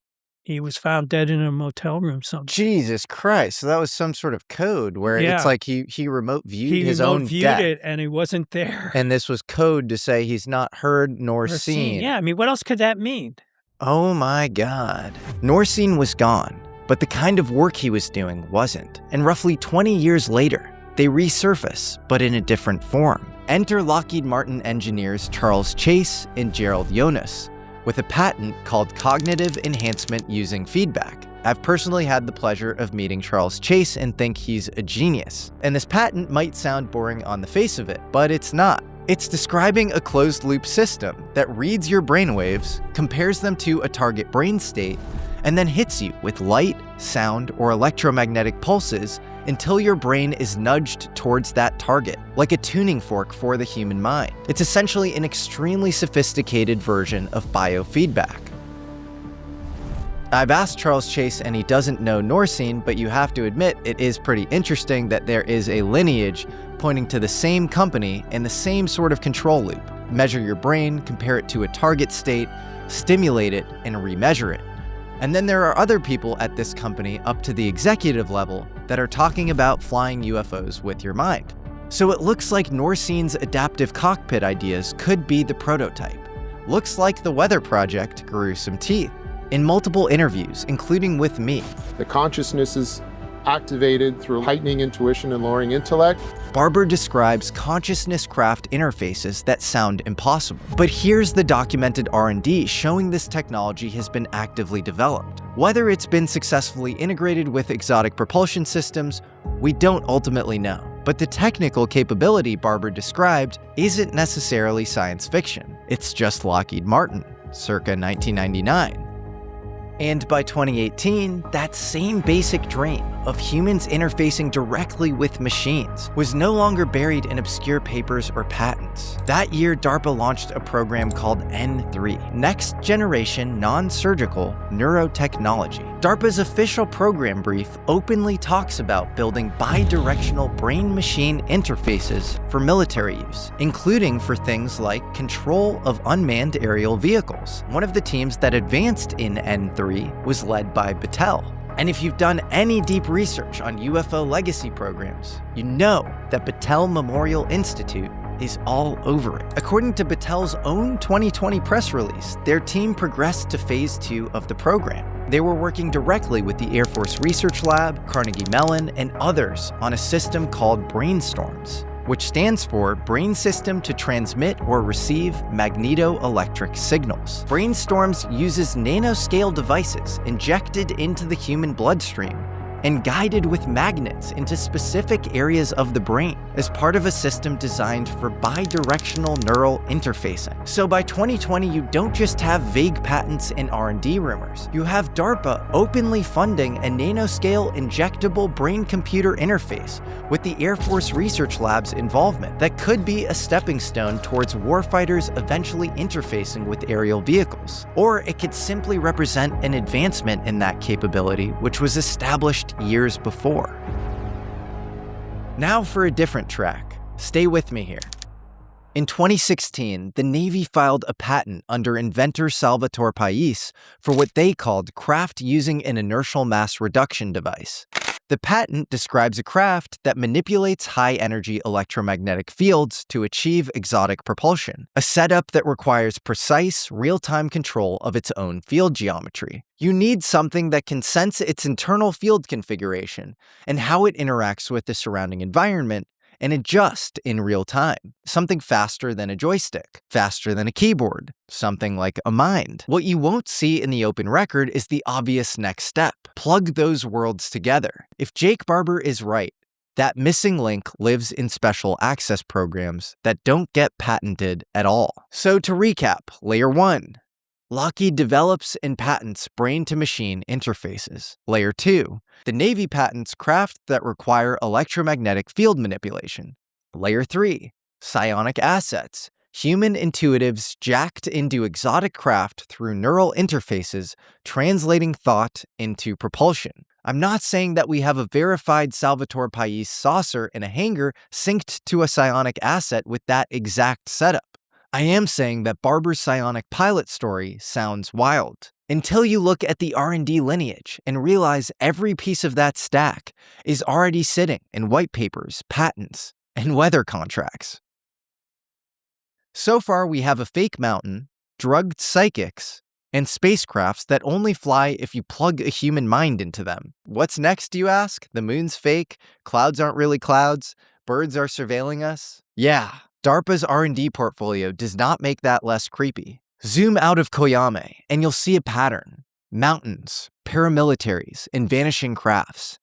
he was found dead in a motel room somewhere. Jesus Christ. So that was some sort of code where it's like he remote viewed his own death. He remote viewed it and he wasn't there. And this was code to say he's not heard nor seen. Yeah, I mean, what else could that mean? Oh my God. Norcein was gone, but the kind of work he was doing wasn't. And roughly 20 years later, they resurface, but in a different form. Enter Lockheed Martin engineers Charles Chase and Gerald Jonas, with a patent called Cognitive Enhancement Using Feedback. I've personally had the pleasure of meeting Charles Chase and think he's a genius. And this patent might sound boring on the face of it, but it's not. It's describing a closed-loop system that reads your brainwaves, compares them to a target brain state, and then hits you with light, sound, or electromagnetic pulses until your brain is nudged towards that target, like a tuning fork for the human mind. It's essentially an extremely sophisticated version of biofeedback. I've asked Charles Chase and he doesn't know Norcein, but you have to admit it is pretty interesting that there is a lineage pointing to the same company and the same sort of control loop. Measure your brain, compare it to a target state, stimulate it, and remeasure it. And then there are other people at this company up to the executive level that are talking about flying UFOs with your mind. So it looks like Norcein's adaptive cockpit ideas could be the prototype. Looks like the Weather Project grew some teeth. In multiple interviews, including with me, the consciousness is activated through heightening intuition and lowering intellect. Barber describes consciousness craft interfaces that sound impossible. But here's the documented R&D showing this technology has been actively developed. Whether it's been successfully integrated with exotic propulsion systems, we don't ultimately know. But the technical capability Barber described isn't necessarily science fiction. It's just Lockheed Martin, circa 1999. And by 2018, that same basic dream of humans interfacing directly with machines was no longer buried in obscure papers or patents. That year, DARPA launched a program called N3, Next Generation Non-Surgical Neurotechnology. DARPA's official program brief openly talks about building bidirectional brain-machine interfaces for military use, including for things like control of unmanned aerial vehicles. One of the teams that advanced in N3 was led by Battelle. And if you've done any deep research on UFO legacy programs, you know that Battelle Memorial Institute is all over it. According to Battelle's own 2020 press release, their team progressed to phase 2 of the program. They were working directly with the Air Force Research Lab, Carnegie Mellon, and others on a system called Brainstorms, which stands for Brain System to Transmit or Receive Magneto-Electric Signals. Brainstorms uses nanoscale devices injected into the human bloodstream and guided with magnets into specific areas of the brain as part of a system designed for bidirectional neural interfacing. So by 2020, you don't just have vague patents and R&D rumors. You have DARPA openly funding a nanoscale injectable brain-computer interface with the Air Force Research Lab's involvement that could be a stepping stone towards warfighters eventually interfacing with aerial vehicles. Or it could simply represent an advancement in that capability, which was established years before. Now for a different track. Stay with me here. In 2016, the Navy filed a patent under inventor Salvatore Pais for what they called craft using an inertial mass reduction device. The patent describes a craft that manipulates high-energy electromagnetic fields to achieve exotic propulsion, a setup that requires precise, real-time control of its own field geometry. You need something that can sense its internal field configuration and how it interacts with the surrounding environment and adjust in real time. Something faster than a joystick, faster than a keyboard, something like a mind. What you won't see in the open record is the obvious next step. Plug those worlds together. If Jake Barber is right, that missing link lives in special access programs that don't get patented at all. So to recap, Layer 1. Lockheed develops and patents brain-to-machine interfaces. Layer 2. The Navy patents craft that require electromagnetic field manipulation. Layer 3. Psionic assets. Human intuitives jacked into exotic craft through neural interfaces, translating thought into propulsion. I'm not saying that we have a verified Salvatore Pais saucer in a hangar synced to a psionic asset with that exact setup. I am saying that Barber's psionic pilot story sounds wild. Until you look at the R&D lineage and realize every piece of that stack is already sitting in white papers, patents, and weather contracts. So far, we have a fake mountain, drugged psychics, and spacecrafts that only fly if you plug a human mind into them. What's next, you ask? The moon's fake, clouds aren't really clouds, birds are surveilling us? Yeah. DARPA's R&D portfolio does not make that less creepy. Zoom out of Koyame, and you'll see a pattern. Mountains, paramilitaries, and vanishing crafts.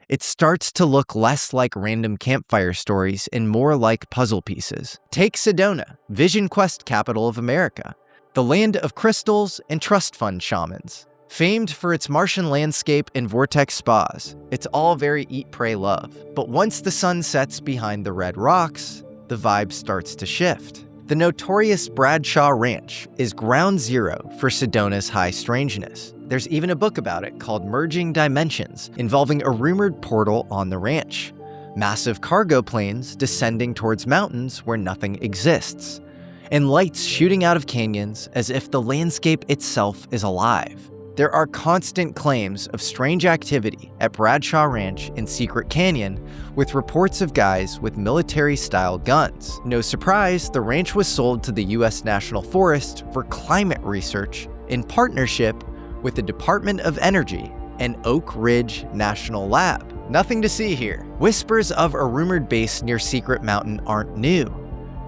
It starts to look less like random campfire stories and more like puzzle pieces. Take Sedona, Vision Quest capital of America, the land of crystals and trust fund shamans. Famed for its Martian landscape and vortex spas, it's all very eat, pray, love. But once the sun sets behind the red rocks, the vibe starts to shift. The notorious Bradshaw Ranch is ground zero for Sedona's high strangeness. There's even a book about it called Merging Dimensions, involving a rumored portal on the ranch. Massive cargo planes descending towards mountains where nothing exists, and lights shooting out of canyons as if the landscape itself is alive. There are constant claims of strange activity at Bradshaw Ranch in Secret Canyon, with reports of guys with military-style guns. No surprise, the ranch was sold to the U.S. National Forest for climate research in partnership with the Department of Energy and Oak Ridge National Lab. Nothing to see here. Whispers of a rumored base near Secret Mountain aren't new.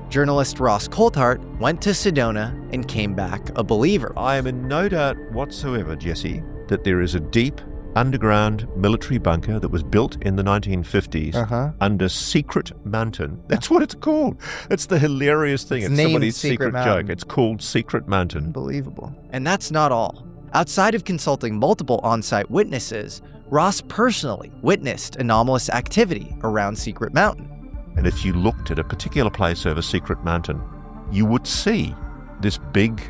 Journalist Ross Coulthart went to Sedona and came back a believer. I am in no doubt whatsoever, Jesse, that there is a deep underground military bunker that was built in the 1950s under Secret Mountain. That's what it's called. It's the hilarious thing. It's somebody's secret joke. It's called Secret Mountain. Unbelievable. And that's not all. Outside of consulting multiple on-site witnesses, Ross personally witnessed anomalous activity around Secret Mountain. And if you looked at a particular place over Secret Mountain, you would see this big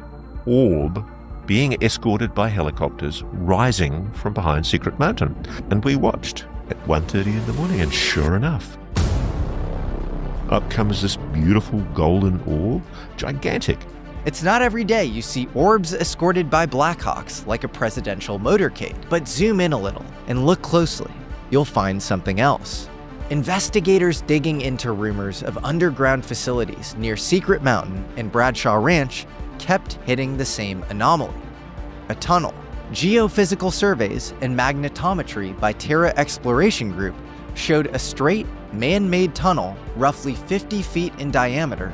orb being escorted by helicopters rising from behind Secret Mountain. And we watched at 1:30 in the morning, and sure enough, up comes this beautiful golden orb, gigantic. It's not every day you see orbs escorted by Blackhawks like a presidential motorcade, but zoom in a little and look closely. You'll find something else. Investigators digging into rumors of underground facilities near Secret Mountain and Bradshaw Ranch kept hitting the same anomaly: a tunnel. Geophysical surveys and magnetometry by Terra Exploration Group showed a straight, man-made tunnel roughly 50 feet in diameter,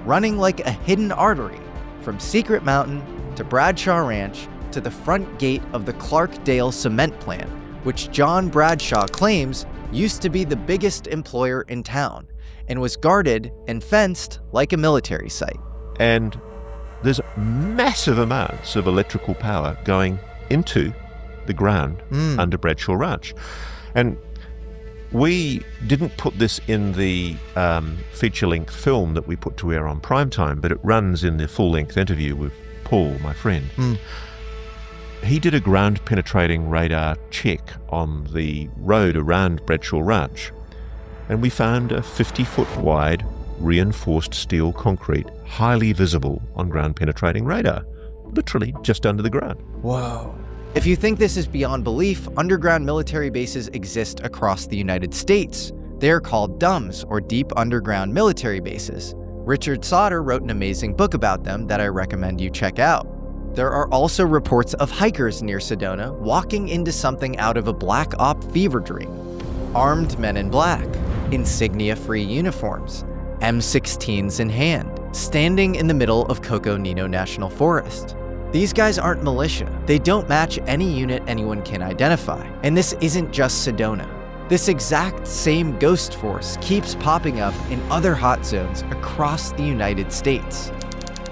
running like a hidden artery from Secret Mountain to Bradshaw Ranch to the front gate of the Clarkdale cement plant, which John Bradshaw claims used to be the biggest employer in town and was guarded and fenced like a military site. And there's massive amounts of electrical power going into the ground under Bradshaw Ranch. And we didn't put this in the feature-length film that we put to air on primetime, but it runs in the full-length interview with Paul, my friend. He did a ground-penetrating radar check on the road around Bradshaw Ranch, and we found a 50-foot wide reinforced steel concrete, highly visible on ground-penetrating radar, literally just under the ground. Whoa. If you think this is beyond belief, underground military bases exist across the United States. They are called DUMBs, or Deep Underground Military Bases. Richard Sauter wrote an amazing book about them that I recommend you check out. There are also reports of hikers near Sedona walking into something out of a black op fever dream. Armed men in black, insignia-free uniforms, M16s in hand, standing in the middle of Coco Nino National Forest. These guys aren't militia. They don't match any unit anyone can identify. And this isn't just Sedona. This exact same ghost force keeps popping up in other hot zones across the United States.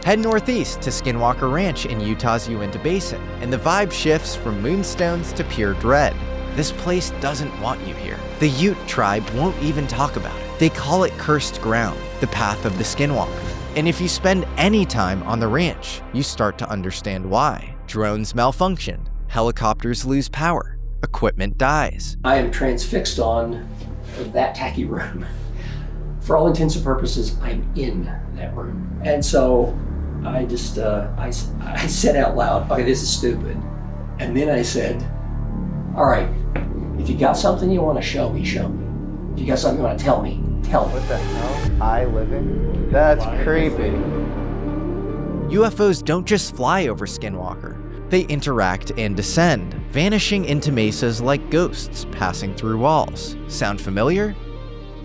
Head northeast to Skinwalker Ranch in Utah's Uinta Basin, and the vibe shifts from moonstones to pure dread. This place doesn't want you here. The Ute tribe won't even talk about it. They call it cursed ground, the path of the Skinwalker. And if you spend any time on the ranch, you start to understand why. Drones malfunction, helicopters lose power, equipment dies. I am transfixed on that tacky room. For all intents and purposes, I'm in that room. And so I just, I said out loud, okay, this is stupid. And then I said, all right, if you got something you want to show me, show me. If you got something you want to tell me, tell me. What the hell? I living? That's creepy. UFOs don't just fly over Skinwalker. They interact and descend, vanishing into mesas like ghosts passing through walls. Sound familiar?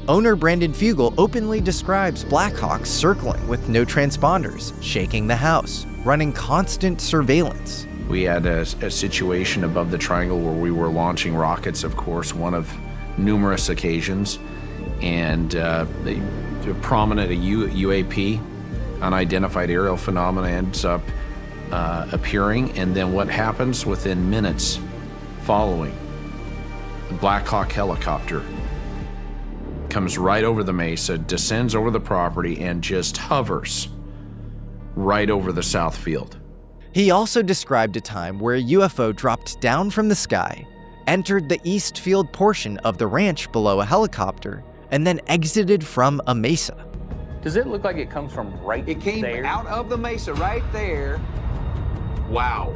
Owner Brandon Fugel openly describes Blackhawks circling with no transponders, shaking the house, running constant surveillance. We had a situation above the triangle where we were launching rockets, of course, one of numerous occasions, and the prominent UAP, unidentified aerial phenomena, ends up appearing, and then what happens within minutes following, the Black Hawk helicopter comes right over the mesa, descends over the property, and just hovers right over the south field. He also described a time where a UFO dropped down from the sky, entered the east field portion of the ranch below a helicopter, and then exited from a mesa. Does it look like it comes from right there? It came out of the mesa right there. Wow.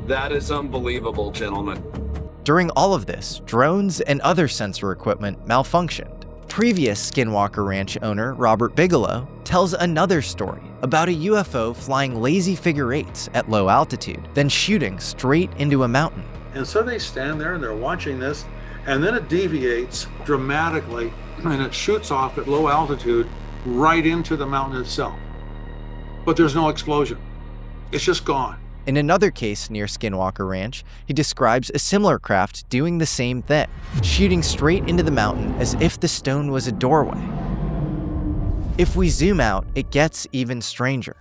That is unbelievable, gentlemen. During all of this, drones and other sensor equipment malfunctioned. Previous Skinwalker Ranch owner Robert Bigelow tells another story about a UFO flying lazy figure eights at low altitude, then shooting straight into a mountain. And so they stand there and they're watching this, and then it deviates dramatically and it shoots off at low altitude right into the mountain itself. But there's no explosion. It's just gone. In another case near Skinwalker Ranch, he describes a similar craft doing the same thing, shooting straight into the mountain as if the stone was a doorway. If we zoom out, it gets even stranger.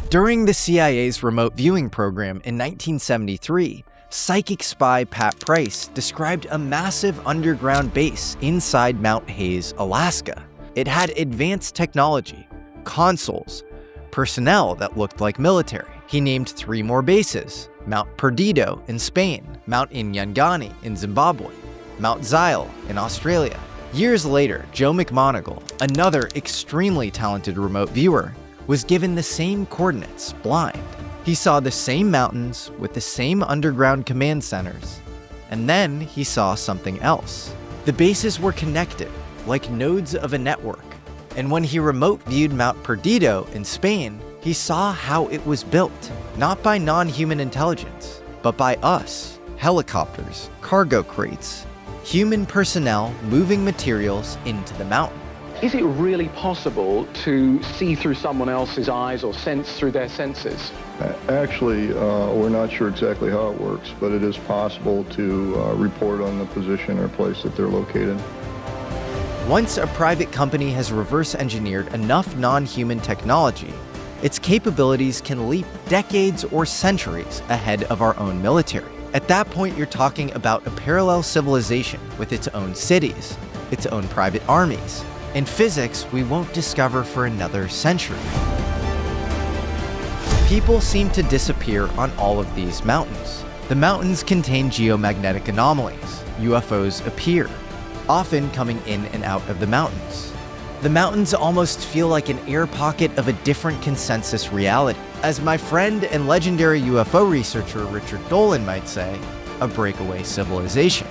During the CIA's remote viewing program in 1973, psychic spy Pat Price described a massive underground base inside Mount Hayes, Alaska. It had advanced technology, consoles, personnel that looked like military. He named 3 more bases: Mount Perdido in Spain, Mount Inyangani in Zimbabwe, Mount Zile in Australia. Years later, Joe McMoneagle, another extremely talented remote viewer, was given the same coordinates, blind. He saw the same mountains with the same underground command centers. And then he saw something else. The bases were connected, like nodes of a network. And when he remote viewed Mount Perdido in Spain, he saw how it was built, not by non-human intelligence, but by us, helicopters, cargo crates, human personnel moving materials into the mountain. Is it really possible to see through someone else's eyes or sense through their senses? Actually, we're not sure exactly how it works, but it is possible to report on the position or place that they're located. Once a private company has reverse engineered enough non-human technology, its capabilities can leap decades or centuries ahead of our own military. At that point, you're talking about a parallel civilization with its own cities, its own private armies, and physics we won't discover for another century. People seem to disappear on all of these mountains. The mountains contain geomagnetic anomalies. UFOs appear, often coming in and out of the mountains. The mountains almost feel like an air pocket of a different consensus reality. As my friend and legendary UFO researcher Richard Dolan might say, a breakaway civilization.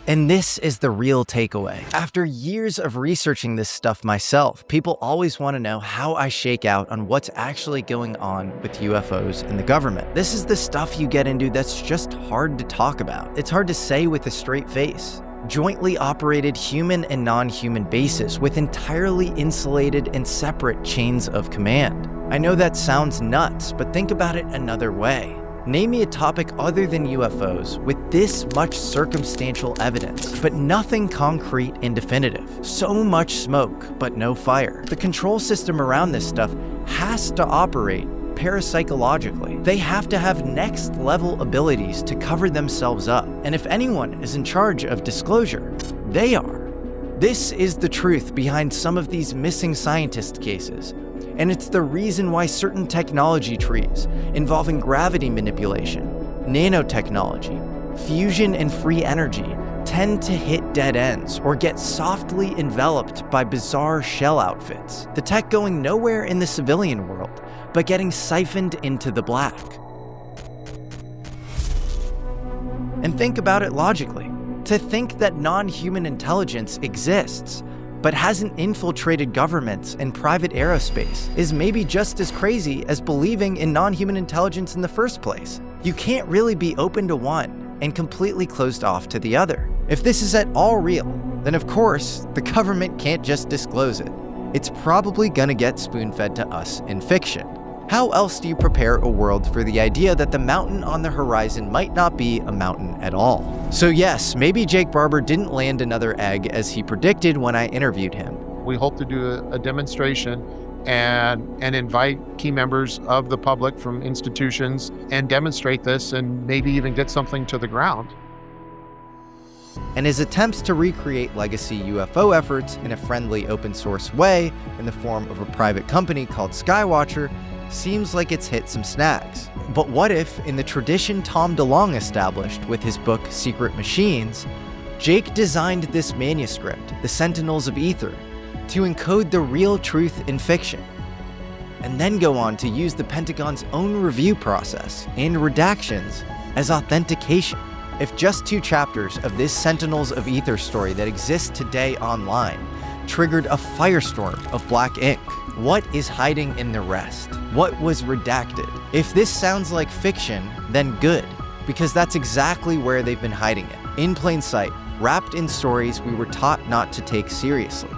And this is the real takeaway. After years of researching this stuff myself, people always want to know how I shake out on what's actually going on with UFOs and the government. This is the stuff you get into that's just hard to talk about. It's hard to say with a straight face. Jointly operated human and non-human bases with entirely insulated and separate chains of command. I know that sounds nuts, but think about it another way. Name me a topic other than UFOs with this much circumstantial evidence, but nothing concrete and definitive. So much smoke, but no fire. The control system around this stuff has to operate parapsychologically. They have to have next level abilities to cover themselves up. And if anyone is in charge of disclosure, they are. This is the truth behind some of these missing scientist cases. And it's the reason why certain technology trees involving gravity manipulation, nanotechnology, fusion and free energy tend to hit dead ends or get softly enveloped by bizarre shell outfits. The tech going nowhere in the civilian world, but getting siphoned into the black. And think about it logically. To think that non-human intelligence exists, but hasn't infiltrated governments and private aerospace is maybe just as crazy as believing in non-human intelligence in the first place. You can't really be open to one and completely closed off to the other. If this is at all real, then of course, the government can't just disclose it. It's probably gonna get spoon-fed to us in fiction. How else do you prepare a world for the idea that the mountain on the horizon might not be a mountain at all? So yes, maybe Jake Barber didn't land another egg as he predicted when I interviewed him. We hope to do a demonstration and invite key members of the public from institutions and demonstrate this and maybe even get something to the ground. And his attempts to recreate legacy UFO efforts in a friendly open source way in the form of a private company called Skywatcher seems like it's hit some snags. But what if, in the tradition Tom DeLonge established with his book Secret Machines, Jake designed this manuscript, the Sentinels of Ether, to encode the real truth in fiction, and then go on to use the Pentagon's own review process and redactions as authentication? If just 2 chapters of this Sentinels of Ether story that exists today online triggered a firestorm of black ink, what is hiding in the rest? What was redacted? If this sounds like fiction, then good, because that's exactly where they've been hiding it. In plain sight, wrapped in stories we were taught not to take seriously.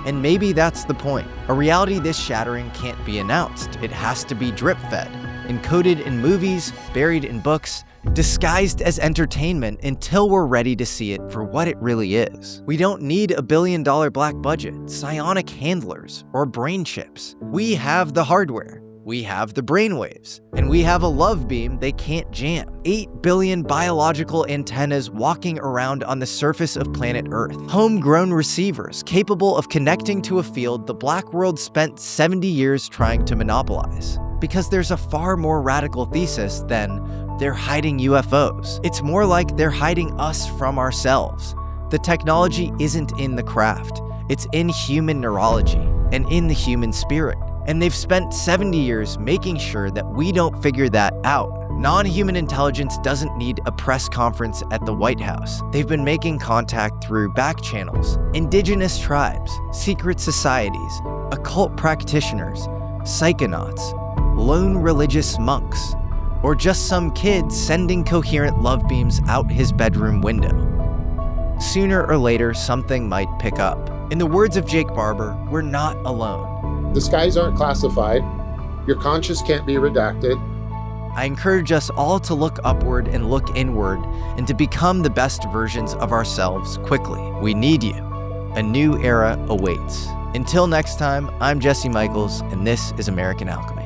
And maybe that's the point. A reality this shattering can't be announced. It has to be drip-fed, encoded in movies, buried in books, disguised as entertainment until we're ready to see it for what it really is. We don't need $1 billion black budget, psionic handlers, or brain chips. We have the hardware, we have the brainwaves, and we have a love beam they can't jam. 8 billion biological antennas walking around on the surface of planet Earth. Homegrown receivers capable of connecting to a field the black world spent 70 years trying to monopolize. Because there's a far more radical thesis than they're hiding UFOs. It's more like they're hiding us from ourselves. The technology isn't in the craft. It's in human neurology and in the human spirit. And they've spent 70 years making sure that we don't figure that out. Non-human intelligence doesn't need a press conference at the White House. They've been making contact through back channels, indigenous tribes, secret societies, occult practitioners, psychonauts, lone religious monks, or just some kid sending coherent love beams out his bedroom window. Sooner or later, something might pick up. In the words of Jake Barber, we're not alone. The skies aren't classified. Your conscience can't be redacted. I encourage us all to look upward and look inward and to become the best versions of ourselves quickly. We need you. A new era awaits. Until next time, I'm Jesse Michaels, and this is American Alchemy.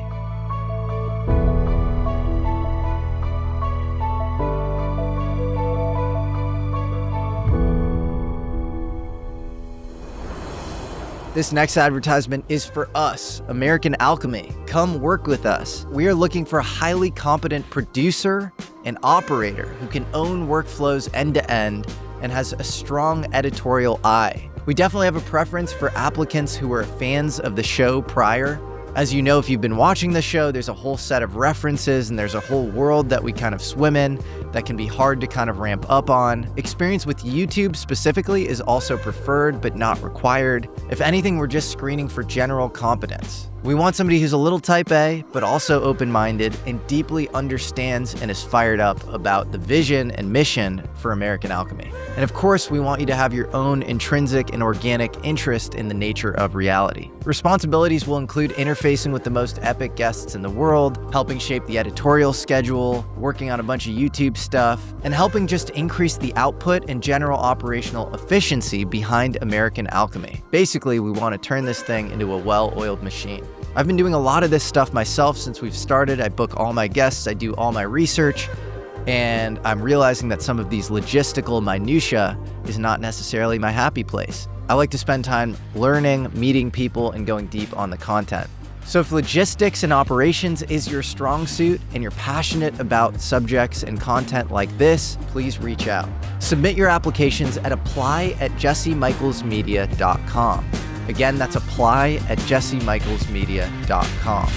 This next advertisement is for us, American Alchemy. Come work with us. We are looking for a highly competent producer and operator who can own workflows end to end and has a strong editorial eye. We definitely have a preference for applicants who were fans of the show prior. As you know, if you've been watching the show, there's a whole set of references and there's a whole world that we kind of swim in that can be hard to kind of ramp up on. Experience with YouTube specifically is also preferred but not required. If anything, we're just screening for general competence. We want somebody who's a little type A, but also open-minded and deeply understands and is fired up about the vision and mission for American Alchemy. And of course, we want you to have your own intrinsic and organic interest in the nature of reality. Responsibilities will include interfacing with the most epic guests in the world, helping shape the editorial schedule, working on a bunch of YouTube stuff, and helping just increase the output and general operational efficiency behind American Alchemy. Basically, we want to turn this thing into a well-oiled machine. I've been doing a lot of this stuff myself since we've started. I book all my guests, I do all my research, and I'm realizing that some of these logistical minutiae is not necessarily my happy place. I like to spend time learning, meeting people, and going deep on the content. So if logistics and operations is your strong suit and you're passionate about subjects and content like this, please reach out. Submit your applications at apply@jessemichaelsmedia.com. Again, that's apply@jessemichaelsmedia.com.